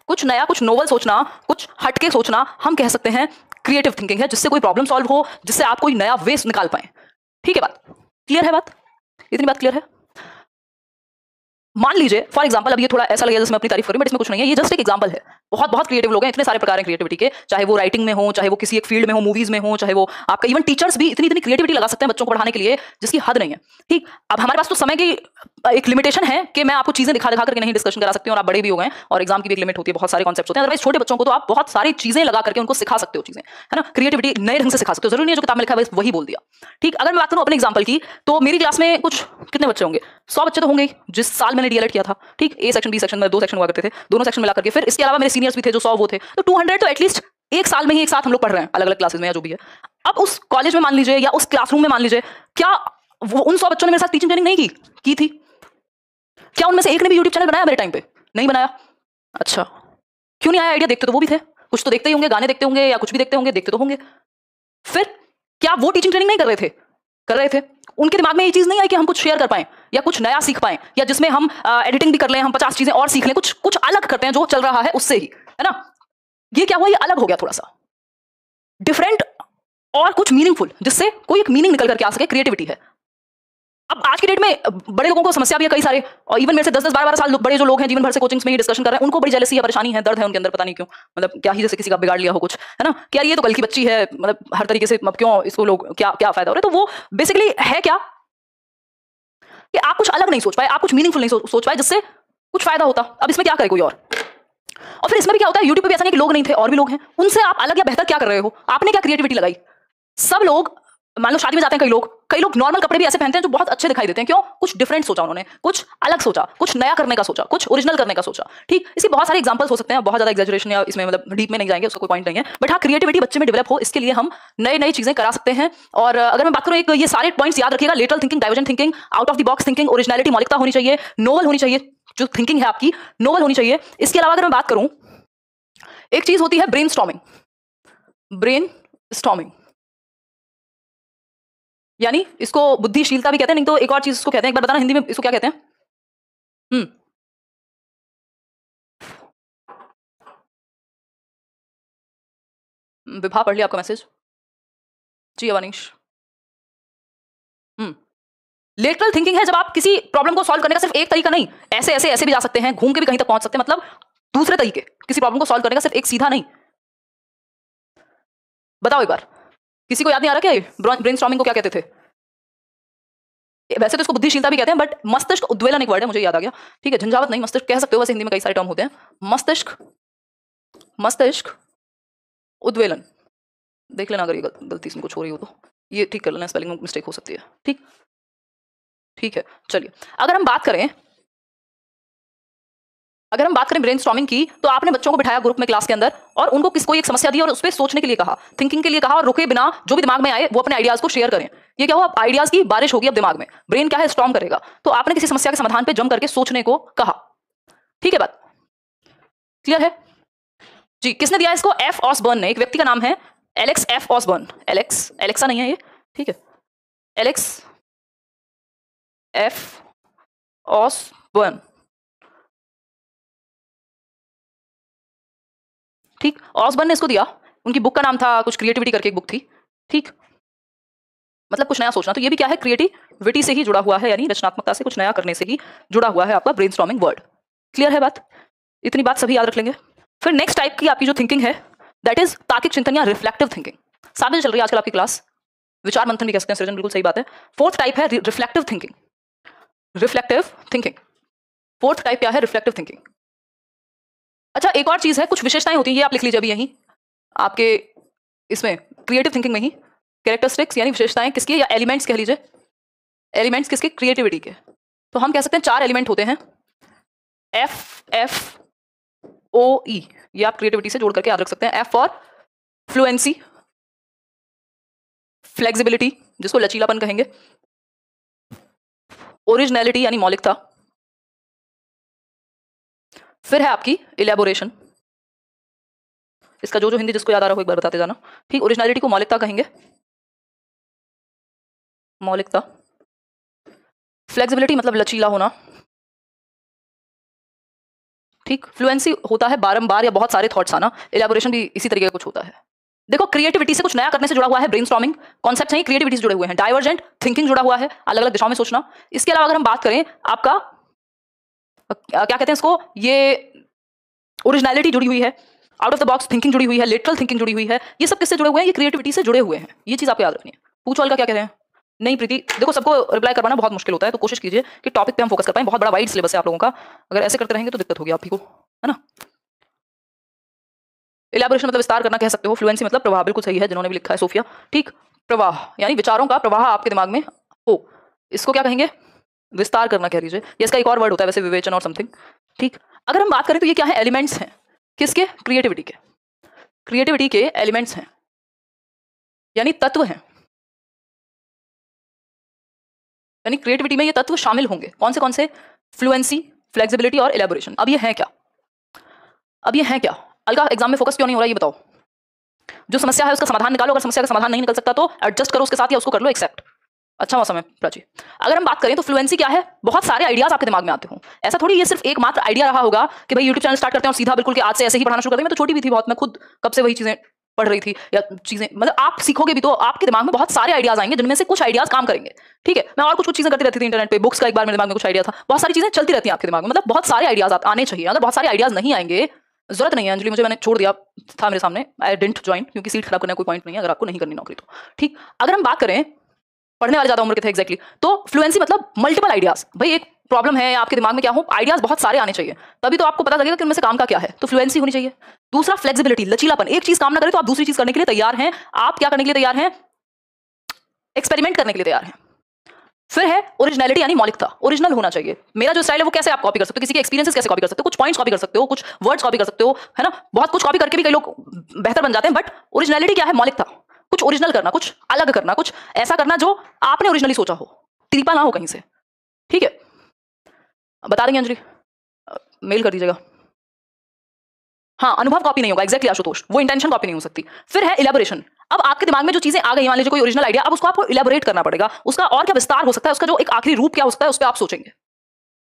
A: कुछ नया, कुछ नोवल सोचना, कुछ हटके सोचना, हम कह सकते हैं क्रिएटिव थिंकिंग है, जिससे कोई प्रॉब्लम सॉल्व हो, जिससे आप कोई नया वे निकाल पाए। ठीक है, बात क्लियर है, बात इतनी बात क्लियर है। मान लीजिए फॉर एग्जांपल, अब ये थोड़ा ऐसा लगेगा जैसे मैं अपनी तारीफ कर रही हूं, बट इसमें कुछ नहीं है, ये जस्ट एक एग्जांपल है। बहुत बहुत क्रिएटिव लोग हैं, इतने सारे प्रकार हैं क्रिएटिविटी के, चाहे वो राइटिंग में हो, चाहे वो किसी एक फील्ड में हो, मूवीज में हो, चाहे वो आपका इवन टीचर्स भी इतनी इतनी क्रिएटिविटी लगा सकते हैं बच्चों को पढ़ाने के लिए जिसकी हद नहीं है। ठीक, अब हमारे पास तो समय की एक लिमिटेशन है कि मैं आपको चीजें दिखा दिखा करके नहीं डिस्कशन करा सकती हूँ, और आप बड़े भी हो गए और एग्जाम की भी एक लिमिट होती है, बहुत सारे कॉन्सेप्ट्स होते हैं। अदरवाइज छोटे बच्चों को तो आप बहुत सारी चीजें लगा करके उनको सिखा सकते हो चीजें, है ना। क्रिएटिविटी नए ढंग से सिखा सकते हो, जरूरी नहीं है जो किताब में लिखा है वही बोल दिया। ठीक, अगर मैं बात करूं अपने एग्जाम्पल की, तो मेरी क्लास में कुछ कितने बच्चे होंगे, 100 बच्चे तो होंगे जिस साल मैंने डीएलएड किया था। ठीक, ए सेक्शन बी सेक्शन में 2 सेक्शन हुआ करते थे, दोनों सेक्शन मिला करके, फिर इसके अलावा मेरे सीनियर्स भी थे जो 100 वो थे, तो 200 तो एटलीस्ट एक साल में ही एक साथ हम लोग पढ़ रहे हैं अलग अलग क्लासेस में या जो भी है। अब उस कॉलेज में मान लीजिए या उस क्लासरूम में मान लीजिए, क्या वो उन 100 बच्चों ने मेरे साथ टीचिंग ट्रेनिंग नहीं की थी? क्या उनमें से एक ने भी यूट्यूब चैनल बनाया मेरे टाइम पे? नहीं बनाया। अच्छा, क्यों नहीं आया आइडिया? देखते तो वो भी थे, कुछ तो देखते ही होंगे, गाने देखते होंगे या कुछ भी देखते होंगे, देखते तो होंगे। फिर क्या वो टीचिंग ट्रेनिंग नहीं कर रहे थे? कर रहे थे। उनके दिमाग में ये चीज नहीं आई कि हम कुछ शेयर कर पाए या कुछ नया सीख पाए, या जिसमें हम एडिटिंग भी कर लें, हम 50 चीजें और सीख लें, कुछ कुछ अलग करते हैं जो चल रहा है उससे ही, है ना। ये क्या हुआ, ये अलग हो गया, थोड़ा सा डिफरेंट और कुछ मीनिंगफुल, जिससे कोई एक मीनिंग निकल करके आ सके, क्रिएटिविटी है। अब आज की डेट में बड़े लोगों को समस्या भी है कई सारे, और इवन मेरे से 10-10 12-12 साल बड़े जो लोग हैं, जीवन भर से कोचिंग्स में ही डिस्कशन कर रहे हैं, उनको बड़ी जेलसी है, परेशानी है, दर्द है उनके अंदर, पता नहीं क्यों, मतलब क्या ही जैसे किसी का बिगाड़ लिया हो कुछ, है ना, कि यार ये तो कल की बच्ची है, मतलब हर तरीके से, अब क्यों इसको लोग क्या क्या फायदा हो रहा है। तो वो बेसिकली है क्या कि आप कुछ अलग नहीं सोच पाए, आप कुछ मीनिंगफुल नहीं सोच पाए जिससे कुछ फायदा होता। अब इसमें क्या करे कोई और फिर इसमें भी क्या होता है, यूट्यूब पे भी ऐसा नहीं कि लोग नहीं थे, और भी लोग हैं, उनसे आप अलग या बेहतर क्या कर रहे हो, आपने क्या क्रिएटिविटी लगाई। सब लोग मान लो शादी में जाते हैं, कई लोग नॉर्मल कपड़े भी ऐसे पहनते हैं जो बहुत अच्छे दिखाई देते हैं, क्यों? कुछ डिफरेंट सोचा उन्होंने, कुछ अलग सोचा, कुछ नया करने का सोचा, कुछ ओरिजिनल करने का सोचा। ठीक, इसके बहुत सारे एग्जांपल्स हो सकते हैं, बहुत ज्यादा एग्जैजरेशन या इसमें मतलब डीप में नहीं जाएंगे, उसका कोई पॉइंट नहीं है, बट हाँ क्रिएटिविटी बच्चे में डेवलप हो, इसके लिए हम नई नई चीजें करा सकते हैं। और अगर मैं बात करूं, एक ये सारे पॉइंट्स याद रखिएगा, lateral thinking, divergent thinking, out of the box thinking, originality, मौलिकता होनी चाहिए, नोवल होनी चाहिए, जो थिंकिंग है आपकी नोवल होनी चाहिए। इसके अलावा अगर मैं बात करूं, एक चीज होती है ब्रेन स्टॉर्मिंग, यानी इसको बुद्धिशीलता भी कहते हैं, नहीं तो एक और चीज इसको कहते हैं, एक बार बताना हिंदी में इसको क्या कहते हैं? विभा पढ़ लिया आपका मैसेज? जी अवनीश। लेटरल थिंकिंग है जब आप किसी प्रॉब्लम को सॉल्व करने का सिर्फ एक तरीका नहीं, ऐसे ऐसे ऐसे भी जा सकते हैं, घूम के भी कहीं तक पहुंच सकते हैं, मतलब दूसरे तरीके किसी प्रॉब्लम को सॉल्व करने का, सिर्फ एक सीधा नहीं। बताओ एक बार, किसी को याद नहीं आ रहा क्या ब्रेनस्टॉर्मिंग को क्या कहते थे? वैसे तो इसको बुद्धिशीलता भी कहते हैं, बट मस्तिष्क उद्वेलन एक वर्ड है, मुझे याद आ गया। ठीक है, झंझावत नहीं, मस्तिष्क कह सकते हो, वैसे हिंदी में कई सारे टर्म होते हैं। मस्तिष्क उद्वेलन, देख लेना अगर ये गलती से कुछ हो रही हो तो ये ठीक कर लेना, स्पेलिंग में मिस्टेक हो सकती है। ठीक है, चलिए अगर हम बात करें ब्रेनस्टॉर्मिंग की, तो आपने बच्चों को बिठाया ग्रुप में क्लास के अंदर और उनको कोई एक समस्या दी और उस पर सोचने के लिए कहा, थिंकिंग के लिए कहा, और रुके बिना जो भी दिमाग में आए वो अपने आइडियाज को शेयर करें। ये क्या हुआ, आइडियाज की बारिश होगी अब दिमाग में, ब्रेन क्या है, स्टॉर्म करेगा। तो आपने किसी समस्या के समाधान पे जम करके सोचने को कहा। ठीक है, बात क्लियर है जी? किसने दिया इसको? एफ ऑसबर्न ने, एक व्यक्ति का नाम है एलेक्स एफ ऑसबर्न। एलेक्सा नहीं है ये, ठीक है, एलेक्स एफ ऑसबर्न। ठीक, ऑसबर्न ने इसको दिया, उनकी बुक का नाम था कुछ क्रिएटिविटी करके एक बुक थी। ठीक, मतलब कुछ नया सोचना। तो ये भी क्या है, क्रिएटिविटी से ही जुड़ा हुआ है, यानी रचनात्मकता से कुछ नया करने से ही जुड़ा हुआ है आपका ब्रेनस्टॉर्मिंग वर्ड। क्लियर है बात? इतनी बात सभी याद रख लेंगे। फिर नेक्स्ट टाइप की आपकी जो थिंकिंग है दैट इज तार्किक चिंतन या रिफ्लेक्टिव थिंकिंग। 7 बजे चल रही है आजकल आपकी क्लास, विचार मंथन भी कह सकते हैं, सृजन, बिल्कुल सही बात है। फोर्थ टाइप है reflective thinking. Reflective thinking, fourth type क्या है, रिफ्लेक्टिव थिंकिंग। अच्छा, एक और चीज है, कुछ विशेषताएं होती हैं, ये आप लिख लीजिए अभी यहीं आपके इसमें क्रिएटिव थिंकिंग में ही। कैरेक्टरिस्टिक्स यानी विशेषताएं किसकी, या एलिमेंट्स कह लीजिए, एलिमेंट्स किसके, क्रिएटिविटी के। तो हम कह सकते हैं 4 एलिमेंट होते हैं, FFOE, ये आप क्रिएटिविटी से जोड़ करके याद रख सकते हैं। F फॉर फ्लुएंसी, फ्लेक्सिबिलिटी जिसको लचीलापन कहेंगे, ओरिजिनलिटी यानी मौलिकता, फिर है आपकी इलेबोरेशन, इसका जो हिंदी जिसको याद आ रहा हो एक बार बताते जाना। ठीक, ओरिजिनलिटी को मौलिकता कहेंगे, मौलिकता। फ्लेक्सिबिलिटी मतलब लचीला होना। ठीक, फ्लुएंसी होता है बारंबार या बहुत सारे थॉट्स आना। इलेबोरेशन भी इसी तरीके का कुछ होता है। देखो, क्रिएटिविटी से कुछ नया करने से जुड़ा हुआ है ब्रेनस्टॉर्मिंग, कॉन्सेप्ट नहीं, क्रिएटिविटी से जुड़े हुए हैं। डाइवर्जेंट थिंकिंग जुड़ा हुआ है, अलग अलग दिशाओं में सोचना। इसके अलावा अगर हम बात करें आपका क्या कहते हैं इसको, ये ओरिजिनलिटी जुड़ी हुई है, out of the box thinking जुड़ी हुई है, लेटरल थिंकिंग जुड़ी हुई है। ये सब किससे जुड़े हुए हैं, ये क्रिएटिविटी से जुड़े हुए हैं। ये चीज आपको याद रखनी है। पूछ वाल का क्या कहते हैं? नहीं प्रीति, देखो सबको रिप्लाई करवाना बहुत मुश्किल होता है, तो कोशिश कीजिए कि टॉपिक पे हम फोकस कर पाएं। बहुत बड़ा वाइड सिलेबस है आप लोगों का, अगर ऐसे करते रहेंगे तो दिक्कत होगी आप ही को, है ना। इलेबोरेशन मतलब विस्तार करना कह सकते हो, फ्लुएंसी मतलब प्रवाह, बिल्कुल सही है जिन्होंने भी लिखा है सोफिया। ठीक, प्रवाह यानी विचारों का प्रवाह आपके दिमाग में हो, इसको क्या कहेंगे, विस्तार करना कह लीजिए। ये इसका एक और वर्ड होता है वैसे, विवेचन और समथिंग। ठीक, अगर हम बात करें तो ये क्या है, एलिमेंट्स हैं किसके, क्रिएटिविटी के। क्रिएटिविटी के एलिमेंट्स हैं यानी तत्व हैं, यानी क्रिएटिविटी में ये तत्व शामिल होंगे। कौन से? फ्लुएंसी, फ्लेक्सिबिलिटी और इलेबोरेशन। अब ये है क्या, अब ये है क्या? अलगा एग्जाम में फोकस क्यों नहीं हो रहा है ये बताओ। जो समस्या है उसका समाधान निकालो, अगर समस्या का समाधान नहीं निकल सकता तो एडजस्ट करो उसके साथ, या उसको कर लो एक्सेप्ट। अच्छा मौसम है प्राची। अगर हम बात करें तो फ्लुएंसी क्या है, बहुत सारे आइडियाज आपके दिमाग में आते हों। ऐसा थोड़ी ये सिर्फ एक मात्र आइडिया रहा होगा कि भाई यूट्यूब चैनल स्टार्ट करते हैं और सीधा बिल्कुल कि आज से ऐसे ही पढ़ाना शुरू कर देंगे। मैं तो छोटी भी थी बहुत, मैं खुद कब से वही चीजें पढ़ रही थी, या चीजें मतलब आप सीखोगे भी तो आपके दिमाग में बहुत सारे आइडियाज आएंगे, जिनमें से कुछ आइडियाज काम करेंगे। ठीक है, मैं और कुछ चीजें करती रहती थी इंटरनेट पे, बुक्स का एक बार मेरे दिमाग में कुछ आइडिया था, बहुत सारी चीजें चलती रहती हैं आपके दिमाग में, मतलब बहुत सारे आइडियाज आने चाहिए। अगर बहुत सारे आइडियाज नहीं आएंगे, जरूरत नहीं है अंजलि, मुझे मैंने छोड़ दिया था मेरे सामने, आई डिडंट ज्वाइन, क्योंकि सीट खराब करने का कोई पॉइंट नहीं है अगर आपको नहीं करनी नौकरी तो। ठीक, अगर हम बात करें पढ़ने वाले ज्यादा उम्र के थे एग्जैक्टली, तो फ्लुएंसी मतलब मल्टीपल आइडियाज। भाई एक प्रॉब्लम है आपके दिमाग में, क्या हो, आइडियाज बहुत सारे आने चाहिए, तभी तो आपको पता लगेगा कि उनमें से काम का क्या है, तो फ्लुएंसी होनी चाहिए। दूसरा फ्लेक्सिबिलिटी, लचीलापन, एक चीज काम ना करे तो आप दूसरी चीज करने के लिए तैयार हैं, आप क्या करने के लिए तैयार हैं, एक्सपेरिमेंट करने के लिए तैयार हैं। फिर है ओरिजिनलिटी यानी मौलिकता, ओरिजिनल होना चाहिए। मेरा जो स्टाइल है वो कैसे आप कॉपी कर सकते हो, किसी के एक्सपीरियंसेस कैसे कॉपी कर सकते हो, कुछ पॉइंट्स कॉपी कर सकते हो, कुछ वर्ड्स कॉपी कर सकते हो, है ना। बहुत कुछ कॉपी करके भी कई लोग बेहतर बन जाते हैं, बट ओरिजिनलिटी क्या है, मौलिकता, कुछ ओरिजिनल करना, कुछ अलग करना, कुछ ऐसा करना जो आपने ओरिजिनली सोचा हो, तिरपा ना हो कहीं से। ठीक है, बता देंगे अंजलि, मेल कर दीजिएगा। हाँ, अनुभव कॉपी नहीं होगा, एग्जैक्टली आशुतोष, वो इंटेंशन कॉपी नहीं हो सकती। फिर है इलेबोरेशन, अब आपके दिमाग में जो चीजें आ गई, मान लीजिए कोई ओरिजिनल आइडिया, अब उसको आपको इलेबोरेट करना पड़ेगा, उसका और क्या विस्तार हो सकता है, उसका जो एक आखिरी रूप क्या हो सकता है, उस पर आप सोचेंगे।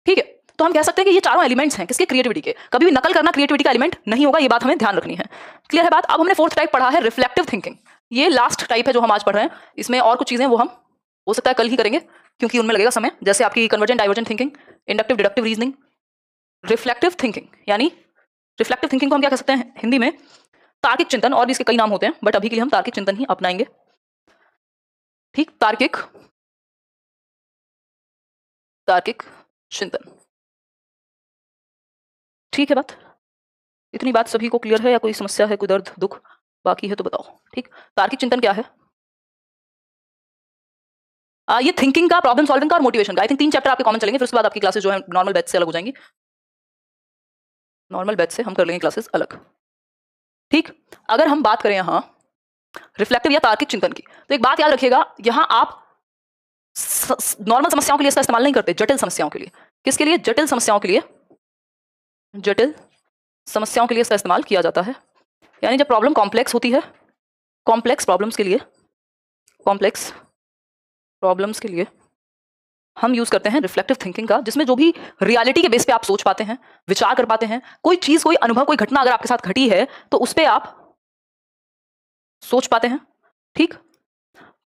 A: ठीक है, तो हम कह सकते हैं कि ये चारों एलिमेंट्स हैं किसके, क्रिएटिविटी के। कभी भी नकल करना क्रिएटिविटी का एलिमेंट नहीं होगा, ये बात हमें ध्यान रखनी है। क्लियर है बात? अब हमने फोर्थ टाइप पढ़ा है रिफ्लेक्टिव थिंकिंग, ये लास्ट टाइप है जो हम आज पढ़ रहे हैं। इसमें और कुछ चीजें वो हम हो सकता है कल ही करेंगे, क्योंकि उनमें लगेगा समय, जैसे आपकी convergent divergent thinking, inductive deductive reasoning. Reflective thinking यानी, रिफ्लेक्टिव थिंकिंग को हम क्या कह सकते हैं हिंदी में, तार्किक चिंतन, और भी इसके कई नाम होते हैं, बट अभी के लिए हम तार्किक चिंतन ही अपनाएंगे। ठीक, तार्किक चिंतन। ठीक है बात, इतनी बात सभी को क्लियर है, या कोई समस्या है, कोई दर्द दुख बाकी है तो बताओ। ठीक, तार्किक चिंतन क्या है, ये थिंकिंग का, प्रॉब्लम सॉल्विंग का और मोटिवेशन का, आई थिंक 3 चैप्टर आपके कॉमन चलेंगे, फिर उसके बाद आपकी क्लासेस जो है नॉर्मल बैच से अलग हो जाएंगी, नॉर्मल बैच से हम कर लेंगे क्लासेस अलग। ठीक, अगर हम बात करें यहाँ रिफ्लेक्टिव या तार्किक चिंतन की, तो एक बात याद रखिएगा, यहाँ आप नॉर्मल समस्याओं के लिए इसका इस्तेमाल नहीं करते, जटिल समस्याओं के लिए। किसके लिए, जटिल समस्याओं के लिए, जटिल समस्याओं के लिए इसका इस्तेमाल किया जाता है। यानी जब प्रॉब्लम कॉम्प्लेक्स होती है, कॉम्प्लेक्स प्रॉब्लम्स के लिए, कॉम्प्लेक्स प्रॉब्लम्स के लिए हम यूज करते हैं रिफ्लेक्टिव थिंकिंग का, जिसमें जो भी रियलिटी के बेस पे आप सोच पाते हैं, विचार कर पाते हैं, कोई चीज, कोई अनुभव, कोई घटना अगर आपके साथ घटी है तो उस पर आप सोच पाते हैं। ठीक,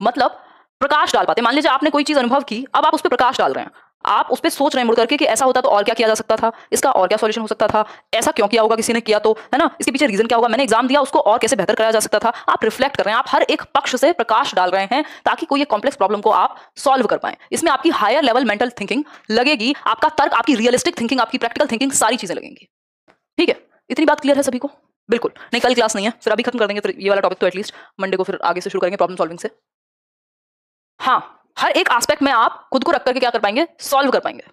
A: मतलब प्रकाश डाल पाते हैं। मान लीजिए आपने कोई चीज अनुभव की, अब आप उस पर प्रकाश डाल रहे हैं, आप उस पर सोच रहे हैं मुड़ करके कि ऐसा होता तो और क्या किया जा सकता था, इसका और क्या सॉल्यूशन हो सकता था, ऐसा क्यों किया होगा किसी ने किया तो, है ना, इसके पीछे रीजन क्या होगा, मैंने एग्जाम दिया उसको और कैसे बेहतर कराया जा सकता था। आप रिफ्लेक्ट कर रहे हैं, आप हर एक पक्ष से प्रकाश डाल रहे हैं ताकि कोई एक कॉम्प्लेक्स प्रॉब्लम को आप सॉल्व कर पाए। इसमें आपकी हायर लेवल मेंटल थिंकिंग लगेगी, आपका तर्क, आपकी रियलिस्टिक थिंकिंग, आपकी प्रैक्टिकल थिंकिंग, सारी चीजें लगेंगी। ठीक है, इतनी बात क्लियर है सभी को? बिल्कुल नहीं, कल क्लास नहीं है, फिर अभी खत्म कर देंगे, फिर ये वाला टॉपिक तो एटलीस्ट मंडे को फिर आगे से शुरू करेंगे प्रॉब्लम सॉल्विंग से। हाँ, हर एक एस्पेक्ट में आप खुद को रख करके क्या कर पाएंगे, सॉल्व कर पाएंगे।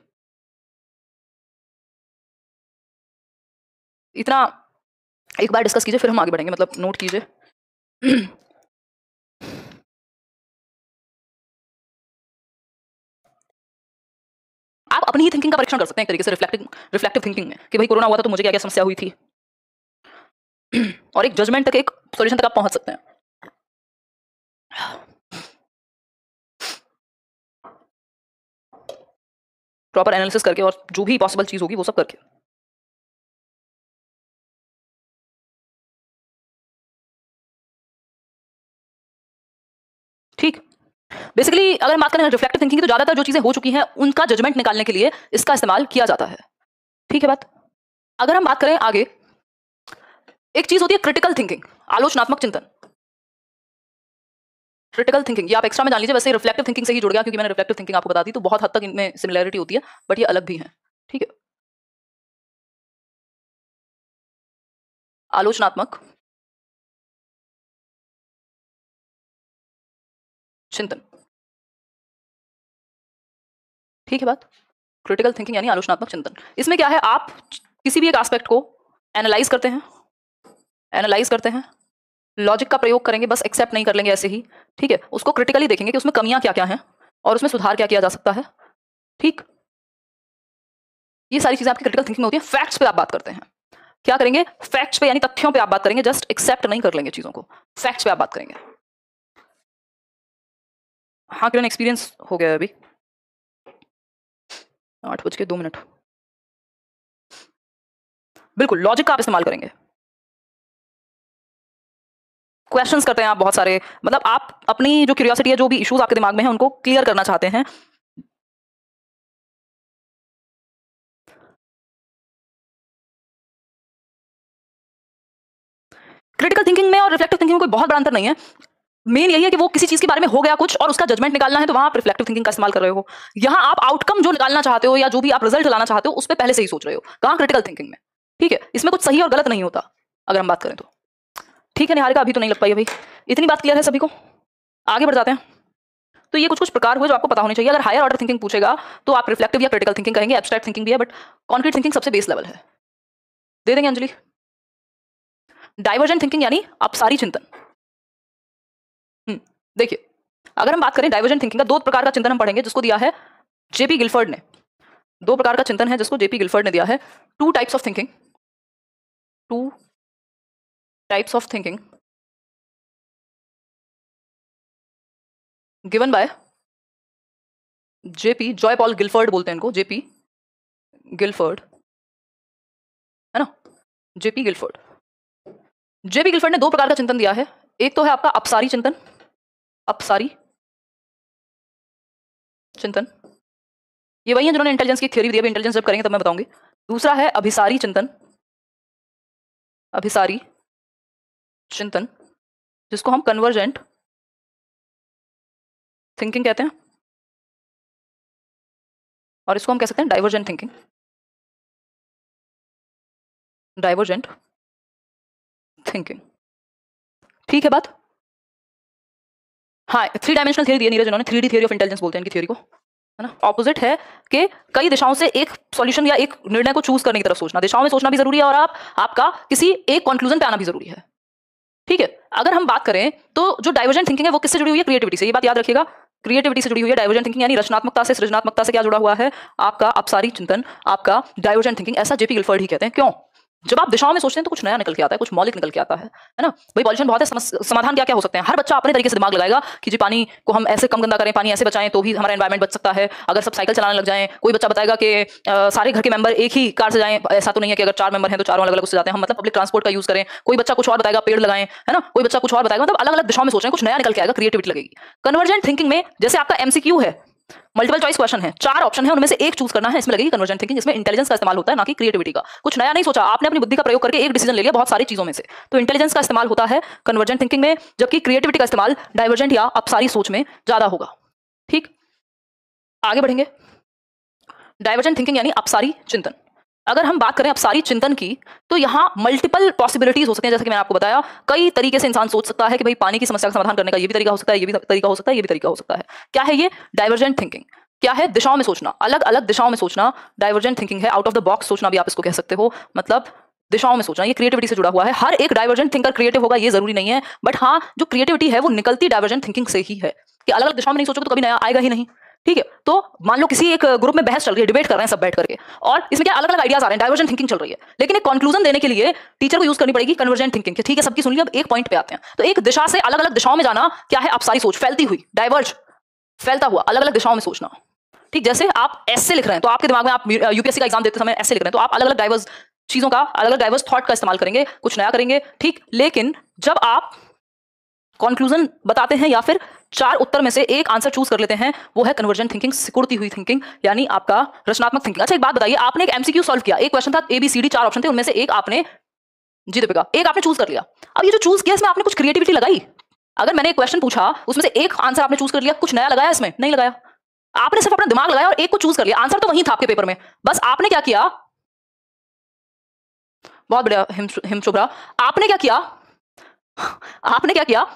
A: इतना एक बार डिस्कस कीजिए, फिर हम आगे बढ़ेंगे, मतलब नोट कीजिए। आप अपनी ही थिंकिंग का परीक्षण कर सकते हैं एक तरीके से रिफ्लेक्टिव थिंकिंग में, कि भाई कोरोना हुआ था तो मुझे क्या क्या समस्या हुई थी, और एक जजमेंट तक, एक सॉल्यूशन तक आप पहुंच सकते हैं। प्रॉपर एनालिसिस करके और जो भी पॉसिबल चीज होगी वो सब करके। ठीक, बेसिकली अगर हम बात करें रिफ्लेक्टिव थिंकिंग की, तो ज्यादातर जो चीजें हो चुकी हैं उनका जजमेंट निकालने के लिए इसका इस्तेमाल किया जाता है। ठीक है बात। अगर हम बात करें आगे, एक चीज होती है क्रिटिकल थिंकिंग, आलोचनात्मक चिंतन। क्रिटिकल थिंकिंग ये आप एक्स्ट्रा में जान लीजिए, वैसे रिफ्लेक्टिव थिंकिंग से ही जुड़ गया क्योंकि मैंने रिफ्लेक्टिव थिंकिंग आपको बता दी, तो बहुत हद तक इनमें सिमिलरिटी होती है, बट ये अलग भी है। ठीक है, आलोचनात्मक चिंतन। ठीक है बात, क्रिटिकल थिंकिंग यानी आलोचनात्मक चिंतन। इसमें क्या है, आप किसी भी एक एस्पेक्ट को एनालाइज करते हैं, लॉजिक का प्रयोग करेंगे, बस एक्सेप्ट नहीं कर लेंगे ऐसे ही। ठीक है, उसको क्रिटिकली देखेंगे कि उसमें कमियां क्या क्या हैं और उसमें सुधार क्या किया जा सकता है। ठीक, ये सारी चीजें आपकी क्रिटिकल थिंकिंग में होती है। फैक्ट्स पे आप बात करते हैं, क्या करेंगे, फैक्ट्स पे यानी तथ्यों पे आप बात करेंगे, जस्ट एक्सेप्ट नहीं कर लेंगे चीजों को, फैक्ट्स पे आप बात करेंगे। हाँ किरण, एक्सपीरियंस हो गया है अभी 8:02। बिल्कुल, लॉजिक का आप इस्तेमाल करेंगे, क्वेश्चंस करते हैं आप बहुत सारे, मतलब आप अपनी जो क्यूरियोसिटी है, जो भी इश्यूज आपके दिमाग में है उनको क्लियर करना चाहते हैं। क्रिटिकल थिंकिंग में और रिफ्लेक्टिव थिंकिंग में कोई बहुत बड़ा अंतर नहीं है। मेन यही है कि वो किसी चीज के बारे में हो गया कुछ और उसका जजमेंट निकालना है, तो वहां आप रिफ्लेक्टिव थिंकिंग का इस्तेमाल कर रहे हो। यहां आप आउटकम जो निकालना चाहते हो या जो भी आप रिजल्ट लाना चाहते हो उस पर पहले से ही सोच रहे हो, कहां क्रिटिकल थिंकिंग में। ठीक है, इसमें कुछ सही और गलत नहीं होता अगर हम बात करें तो। ठीक है निहारिका, अभी तो नहीं लग पाई भाई, इतनी बात क्लियर है सभी को? आगे बढ़ जाते हैं। तो ये कुछ कुछ प्रकार हुए जो आपको पता होने चाहिए। अगर हायर ऑर्डर थिंकिंग पूछेगा तो आप रिफ्लेक्टिव या क्रिटिकल थिंकिंग कहेंगे, एब्स्ट्रैक्ट थिंकिंग भी है, बट कॉन्क्रीट थिंकिंग सबसे बेस लेवल है। दे देंगे अंजलि। डाइवर्जेंट थिंकिंग यानी अपसारी चिंतन। देखिए, अगर हम बात करें डाइवर्जेंट थिंकिंग का, दो प्रकार का चिंतन हम पढ़ेंगे जिसको दिया है जेपी गिलफर्ड ने। दो प्रकार का चिंतन है जिसको जेपी गिलफर्ड ने दिया है, two types of thinking, two types of thinking given by JP, Joy Paul Gilford बोलते हैं इनको, जेपी गिलफर्ड, है ना, जेपी गिलफर्ड। जेपी गिलफर्ड ने दो प्रकार का चिंतन दिया है, एक तो है आपका अपसारी चिंतन, अपसारी चिंतन, ये वही है जिन्होंने इंटेलिजेंस की थ्योरी दी है, इंटेलिजेंस जब करेंगे तब मैं बताऊंगी। दूसरा है अभिसारी चिंतन, अभिसारी चिंतन, जिसको हम कन्वर्जेंट थिंकिंग कहते हैं, और इसको हम कह सकते हैं डाइवर्जेंट थिंकिंग, डाइवर्जेंट थिंकिंग। ठीक है बात? हाँ, 3 डायमेंशनल थ्योरी दी है नीरज, जिन्होंने 3D थ्योरी ऑफ इंटेलिजेंस बोलते हैं इनकी थ्योरी को, है ना। ऑपोजिट है कि कई दिशाओं से एक सॉल्यूशन या एक निर्णय को चूज करने की तरफ सोचना, दिशाओं में सोचना भी जरूरी है और आपका किसी एक कंक्लूजन पे आना भी जरूरी है। ठीक है, अगर हम बात करें तो जो डाइवर्जेंट थिंकिंग है वो किससे जुड़ी हुई है, क्रिएटिविटी से। ये बात याद रखिएगा, क्रिएटिविटी से जुड़ी हुई है डाइवर्जेंट थिंकिंग, यानी रचनात्मकता से, सृजनात्मकता से क्या जुड़ा हुआ है आपका अपसारी चिंतन, आपका डाइवर्जेंट थिंकिंग। ऐसा जेपी गिलफर्ड ही कहते हैं। क्यों? जब आप दिशाओं में सोचते हैं तो कुछ नया निकल के आता है, कुछ मौलिक निकल के आता है ना? भाई पॉल्यूशन बहुत है, समाधान क्या क्या हो सकते हैं? हर बच्चा अपने तरीके से दिमाग लगाएगा कि जी पानी को हम ऐसे कम गंदा करें, पानी ऐसे बचाएं तो भी हमारा एनवायरनमेंट बच सकता है। अगर सब साइकिल चलाने लग जाएं, कोई बच्चा बताएगा कि सारे घर के मेंबर एक ही कार से जाएं, ऐसा तो नहीं है कि अगर 4 मेंबर हैं तो चारों अलग अलग उससे जाते हैं, हम मतलब पब्लिक ट्रांसपोर्ट का यूज करें। कोई बच्चा कुछ और बताएगा, पेड़ लगाएं, है ना? कोई बच्चा कुछ और बताएगा, मतलब अलग अलग दिशाओं में सोच रहे हैं, कुछ नया निकल के आएगा, क्रिएटिविटी लगेगी। कन्वर्जेंट थिंकिंग में जैसे आपका एमसीक्यू है, मल्टीपल चॉइस क्वेश्चन है, 4 ऑप्शन है, उनमें से एक चूज करना है, इसमें लगेगी कन्वर्जेंट थिंकिंग। इसमें इंटेलिजेंस का इस्तेमाल होता है, ना कि क्रिएटिविटी का। कुछ नया नहीं सोचा आपने, अपनी बुद्धि का प्रयोग करके एक डिसीजन ले लिया बहुत सारी चीजों में से, तो इंटेलिजेंस का इस्तेमाल होता है कन्वर्जेंट थिंकिंग में, जबकि क्रिएटिविटी का इस्तेमाल डाइवर्जेंट या अपसारी सोच में ज्यादा होगा। ठीक, आगे बढ़ेंगे। डाइवर्जेंट थिंकिंग यानी अपसारी चिंतन। अगर हम बात करें अपसारी चिंतन की, तो यहाँ मल्टीपल पॉसिबिलिटीज हो सकते हैं। जैसे कि मैंने आपको बताया, कई तरीके से इंसान सोच सकता है कि भाई पानी की समस्या का समाधान करने का ये भी तरीका हो सकता है, ये भी तरीका हो सकता है, ये भी तरीका हो सकता है। क्या है ये डाइवर्जेंट थिंकिंग? क्या है? दिशाओं में सोचना, अलग अलग दिशाओं में सोचना डाइवर्जेंट थिंकिंग है। आउट ऑफ द बॉक्स सोचना भी आप इसको कह सकते हो, मतलब दिशाओं में सोचना। ये क्रिएटिविटी से जुड़ा हुआ है। हर एक डाइवर्जेंट थिंकर क्रिएटिव होगा ये जरूरी नहीं है, बट हाँ, जो क्रिएटिविटी है वो निकलती डाइवर्जेंट थिंकिंग से ही है, कि अलग अलग दिशाओं में नहीं सोचोगे तो कभी नया आएगा ही नहीं। ठीक है, तो मान लो किसी एक ग्रुप में बहस चल रही है, डिबेट कर रहे हैं सब बैठ करके, और इसमें क्या अलग अलग आइडियाज आ रहे हैं, डाइवर्जेंट थिंकिंग चल रही है, लेकिन एक कंक्लूजन देने के लिए टीचर को यूज करनी पड़ेगी कन्वर्जेंट थिंकिंग। ठीक है, सबकी सुन ली, अब एक पॉइंट पे आते हैं। तो एक दिशा से अलग अलग दिशाओं में जाना क्या है? अपसारी सोच, फैलती हुई, डाइवर्ज, फैलता हुआ, अलग अलग दिशाओं में सोचना। ठीक, जैसे आप ऐसे लिख रहे हैं तो आपके दिमाग में, आप यूपीएससी का एग्जाम देते समय ऐसे लिख रहे हैं तो आप अलग अलग डाइवर्स चीजों का, अलग अलग डाइवर्स थॉट का इस्तेमाल करेंगे, कुछ नया करेंगे। ठीक, लेकिन जब आप कंक्लूजन बताते हैं या फिर 4 उत्तर में से एक आंसर चूज कर लेते हैं, वो है कन्वर्जेंट थिंकिंग, सिकुड़ती हुई थिंकिंग, यानी आपका रचनात्मक थिंकिंग। अच्छा एक बात बताइए, आपने एक एमसीक्यू सॉल्व किया, एक क्वेश्चन था ABCD, 4 ऑप्शन थे, उनमें से एक आपने, जी दीपिका, एक आपने चूज कर लिया। अब ये जो चूज किया, इसमें आपने कुछ क्रिएटिविटी लगाई? अगर मैंने एक क्वेश्चन पूछा, उसमें से एक आंसर आपने चूज कर लिया, कुछ नया लगाया इसमें? नहीं लगाया। आपने सिर्फ अपना दिमाग लगाया और एक को चूज कर लिया, आंसर तो वही था आपके पेपर में, बस आपने क्या किया? बहुत बढ़िया हिम शुभ्रा, आपने क्या किया? आपने क्या किया?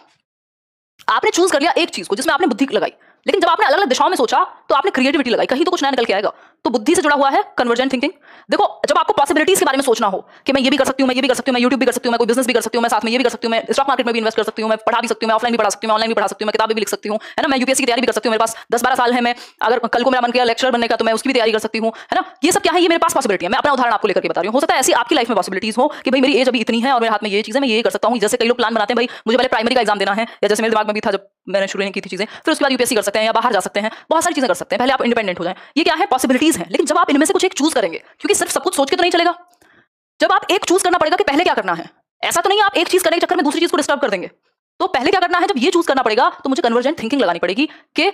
A: आपने चूज कर लिया एक चीज को जिसमें आपने बुद्धि लगाई, लेकिन जब आपने अलग अलग दिशाओं में सोचा तो आपने क्रिएटिविटी लगाई, कहीं तो कुछ नया निकल के आएगा। तो बुद्धि से जुड़ा हुआ है कन्वर्जेंट थिंकिंग। देखो, जब आपको पॉसिबिलिटीज के बारे में सोचना हो कि मैं ये भी कर सकती हूँ, मैं ये भी कर सकती हूँ, मैं यूट्यूब भी कर सकती हूँ, मैं कोई बिजनेस भी कर सकती हूँ, मैं साथ में ये भी कर सकती हूँ, मैं स्टॉक मार्केट में भी इन्वेस्ट कर सकती हूँ, मैं पढ़ा भी सकती हूँ, मैं ऑफलाइन भी पढ़ा सकती हूँ, ऑनलाइन भी पढ़ा सकती हूँ, मैं किताबें भी लिख सकती हूँ, है ना, मैं यूपीएससी की तैयारी भी कर सकती हूँ, मेरे पास 10-12 साल है, मैं अगर कल को मेरा मन किया लेक्चरर बनने का तो मैं उसकी भी तैयारी कर सकती हूँ, है ना। ये सब क्या है? ये मेरे पास पॉसिबिलिटी है। मैं अपना उदाहरण आपको लेकर के बता रही हूँ। हो सकता है ऐसी आपकी लाइफ में पॉसिबिलिटीज हो कि भाई मेरी एज अभी इतनी है और मेरे हाथ में ये चीज है, मैं ये कर सकता हूँ। जैसे कई लोग प्लान बनाते हैं, भाई मुझे पहले प्राइमरी का एग्जाम देना है, या जैसे मेरे दिमाग में भी था जब मैंने शुरू नहीं की थी चीजें, फिर उसके बाद यूपीएससी कर सकते हैं या बाहर जा सकते हैं, बहुत सारी चीजें कर सकते हैं, पहले आप इंडिपेंडेंट हो जाएं। ये क्या है? पॉसिबिलिटीज हैं। लेकिन जब आप इनमें से कुछ एक चूज करेंगे, क्योंकि सिर्फ सब कुछ सोच के तो नहीं चलेगा, जब आप एक चूज करना पड़ेगा कि पहले क्या करना है। ऐसा तो नहीं आप एक चीज करने के चक्कर में दूसरी चीज को डिस्टर्ब कर देंगे। तो पहले क्या करना है? जब ये चूज करना पड़ेगा तो मुझे कन्वर्जेंट थिंकिंग लगानी पड़ेगी, कि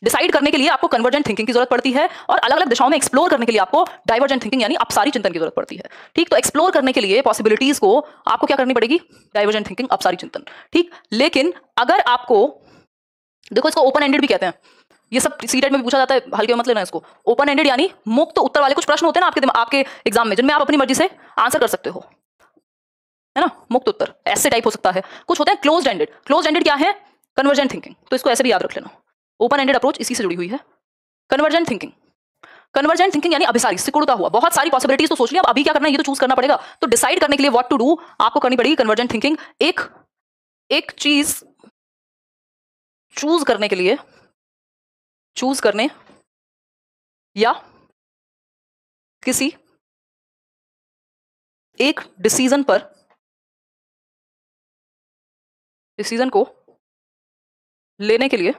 A: डिसाइड करने के लिए आपको कन्वर्जेंट थिंकिंग की जरूरत पड़ती है, और अलग अलग दिशाओं में एक्सप्लोर करने के लिए आपको डाइवर्जेंट थिंकिंग यानी अपसारी चिंतन की जरूरत पड़ती है। ठीक, तो एक्सप्लोर करने के लिए पॉसिबिलिटीज को आपको क्या करनी पड़ेगी? डाइवर्जेंट थिंकिंग, अपसारी चिंतन। ठीक, लेकिन अगर आपको, देखो इसको ओपन एंडेड भी कहते हैं, ये सब सीटेट में भी पूछा जाता है, हल्के में मत लेना इसको। ओपन एंडेड यानी मुक्त उत्तर वाले कुछ प्रश्न होते हैं ना आपके एग्जाम में, जिनमें आप अपनी मर्जी से आंसर कर सकते हो, है ना। मुक्त उत्तर ऐसे टाइप हो सकता है। कुछ होते हैं क्लोज्ड एंडेड। क्लोज्ड एंडेड क्या है? Convergent thinking. तो इसको ऐसे भी याद रख लेना, ओपन एंडेड अप्रोच इसी से जुड़ी हुई है। कन्वर्जेंट थिंकिंग, कन्वर्जेंट थिंकिंग यानी अभिसारी, सिकुड़ता हुआ। बहुत सारी पॉसिबिलिटीज तो सोच लिया, अब अभी क्या करना है ये तो चूज करना पड़ेगा। तो डिसाइड करने के लिए व्हाट टू डू आपको करनी पड़ेगी कन्वर्जेंट थिंकिंग। एक चीज चूज करने के लिए, चूज करने या किसी एक डिसीजन को लेने के लिए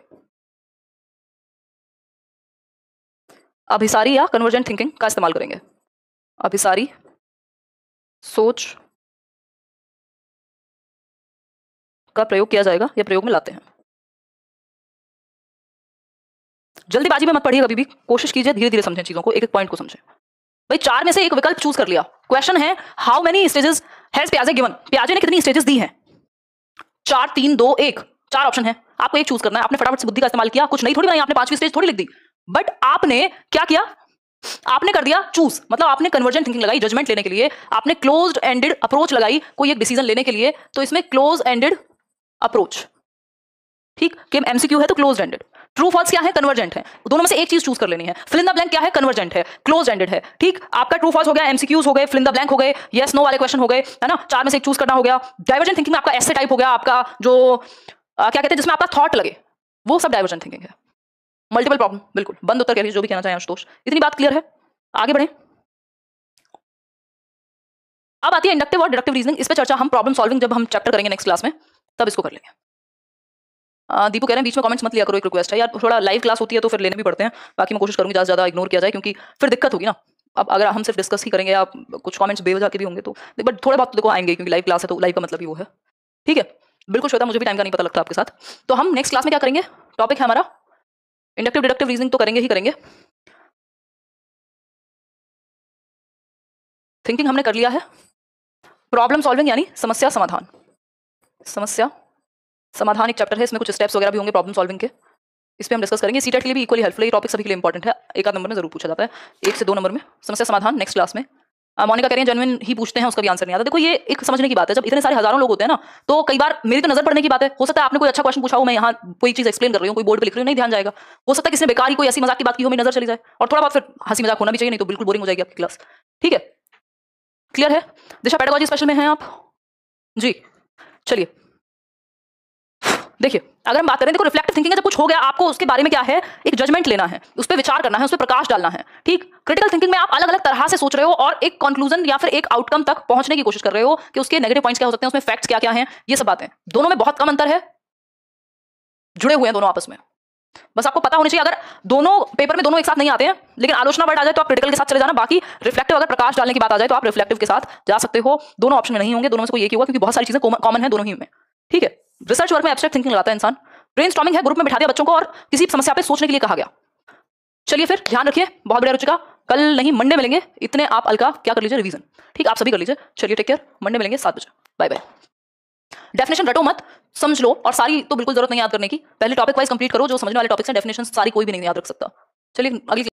A: अभिसारी या कन्वर्जेंट थिंकिंग का इस्तेमाल करेंगे। अभिसारी सोच का प्रयोग किया जाएगा या प्रयोग में लाते हैं। जल्दीबाजी में मत पढ़िए कभी भी, कोशिश कीजिए धीरे धीरे समझें चीजों को, एक एक पॉइंट को समझें। भाई 4 में से एक विकल्प चूज कर लिया, क्वेश्चन है हाउ मेनी स्टेजेस हैज पियाजे गिवन, पियाजे ने कितनी स्टेजेस दी हैं? 4 3 2 1, 4 ऑप्शन है, आपको एक चूज करना है। आपने फटाफट से बुद्धि का इस्तेमाल किया, कुछ नहीं थोड़ी बनाई आपने, 5वीं स्टेज थोड़ी लिख दी, बट आपने क्या किया? आपने कर दिया चूज, मतलब आपने कन्वर्जेंट थिंकिंग लगाई जजमेंट लेने के लिए, आपने क्लोज्ड एंडेड अप्रोच लगाई कोई एक डिसीजन लेने के लिए। तो इसमें क्लोज एंडेड अप्रोच, ठीक, कि एमसीक्यू है तो क्लोज एंडेड। ट्रू फॉल्स क्या है? कन्वर्जेंट है। दोनों में से एक चीज चूज कर लेनी है। फिल इन द ब्लैंक क्या है? कन्वर्जेंट है, क्लोज एंडेड है। ठीक, आपका ट्रू फॉल्स हो गया, एमसीक्यूज हो गए, फिल इन द ब्लैंक हो गए, यस नो वाले क्वेश्चन हो गए, है ना। 4 में से एक चूज करना हो गया। डाइवर्जेंट थिंकिंग में आपका ऐसे टाइप हो गया, आपका जो क्या कहते हैं जिसमें आपका थॉट लगे, वो सब डाइवर्जेंट थिंकिंग है। मल्टीपल प्रॉब्लम, बिल्कुल बंद उत्तर कह लीजिए, जो भी कहना चाहें आशुतोष। इतनी बात क्लियर है? आगे बढ़े। अब आती है इंडक्टिव और डिडक्टिव रीजनिंग। इस पे चर्चा हम प्रॉब्लम सॉल्विंग जब हम चैप्टर करेंगे नेक्स्ट क्लास में तब इसको कर लेंगे। दीपू कह रहे हैं बीच में कमेंट्स मत लिया करो, एक रिक्वेस्ट है यार, थोड़ा लाइव क्लास होती है तो फिर लेने भी पड़ते हैं। बाकी मैं कोशिश करूंगी ज़्यादा से ज़्यादा इग्नोर किया जाए, क्योंकि फिर दिक्कत होगी ना। अब अगर हम सिर्फ डिस्कस ही करेंगे या कुछ कमेंट्स बेवजह के भी होंगे तो, बट थोड़े बहुत तो देखो आएंगे, क्योंकि लाइव क्लास है तो लाइव का मतलब ही वो है। ठीक है, बिल्कुल श्वेता, मुझे भी टाइम का नहीं पता लगता आपके साथ। तो हम नेक्स्ट क्लास में क्या करेंगे, टॉपिक है हमारा इंडक्टिव डिडक्टिव रीजनिंग, तो करेंगे ही करेंगे। थिंकिंग हमने कर लिया है। प्रॉब्लम सॉल्विंग यानी समस्या समाधान। समस्या समाधान एक चैप्टर है, इसमें कुछ स्टेप्स वगैरह भी होंगे प्रॉब्लम सॉल्विंग के, इस पे हम डिस्कस करेंगे। सीटेट के लिए भी इक्वली हेल्पफुल है, ये टॉपिक सभी के लिए इंपॉर्टेंट है, एक आध नंबर में जरूर पूछा जाता है, 1 से 2 नंबर में समस्या समाधान नेक्स्ट क्लास में। मोनिका कह रही है जेन्युइन ही पूछते हैं, उसका भी आंसर नहीं आता। देखो ये एक समझने की बात है, जब इतने सारे हजारों लोग होते हैं ना, तो कई बार मेरी तो नजर पड़ने की बात है, हो सकता है आपने कोई अच्छा क्वेश्चन पूछा हो, मैं यहाँ कोई चीज एक्सप्लेन कर रही हूँ, कोई बोर्ड पे लिख रही हूँ, नहीं ध्यान जाएगा। हो सकता है किसी ने बेकार ही कोई ऐसी मजाक की बात की हो, मेरी नजर चली जाए, और थोड़ा बहुत फिर हंसी मजाक होना भी चाहिए, नहीं तो बिल्कुल बोरिंग हो जाएगी आपकी क्लास। ठीक है, क्लियर है? दिशा पेडागोजी स्पेशल में हैं आप जी। चलिए देखिए, अगर हम बात करें, देखो रिफ्लेक्टिव थिंकिंग है, जब कुछ हो गया आपको उसके बारे में क्या है, एक जजमेंट लेना है, उस पर विचार करना है, उस पर प्रकाश डालना है। ठीक, क्रिटिकल थिंकिंग में आप अलग अलग तरह से सोच रहे हो और एक कंक्लूजन या फिर एक आउटकम तक पहुंचने की कोशिश कर रहे हो कि उसके नेगेटिव पॉइंट्स क्या हो सकते हैं, उसमें फैक्ट्स क्या क्या हैं, ये सब बातें। दोनों में बहुत कम अंतर है, जुड़े हुए हैं दोनों आपस में। बस आपको पता होना चाहिए, अगर दोनों पेपर में दोनों एक साथ नहीं आते हैं, लेकिन आलोचना वर्ड आ जाए तो आप क्रिटिकल के साथ चले जाना, बाकी रिफ्लेक्टिव अगर प्रकाश डालने की बात आ जाए तो आप रिफ्लेक्टिव के साथ जा सकते हो। दोनों ऑप्शन में नहीं होंगे, दोनों में से कोई एक ही होगा, क्योंकि बहुत सारी चीजें कॉमन है दोनों ही में। ठीक है, रिसर्च वर्क में एब्स्ट्रैक्ट थिंकिंग लगाता है इंसान। ब्रेनस्टॉर्मिंग है, ग्रुप में बिठा दिया बच्चों को और किसी समस्या पे सोचने के लिए कहा गया। चलिए फिर ध्यान रखिए, बहुत बढ़िया रुचिका, कल नहीं मंडे मिलेंगे, इतने आप अलका क्या कर लीजिए, रिवीजन। ठीक, आप सभी कर लीजिए। चलिए टेक केयर, मंडे मिलेंगे 7 बजे, बाय बाय। डेफिनेशन रटो मत, समझ लो, और सारी तो बिल्कुल जरूरत नहीं याद करने की, पहले टॉपिक वाइज कंप्लीट करो, जो समझने वाले टॉपिक्स हैं, डेफिनेशन सारी कोई भी नहीं याद रख सकता। चलिए अगली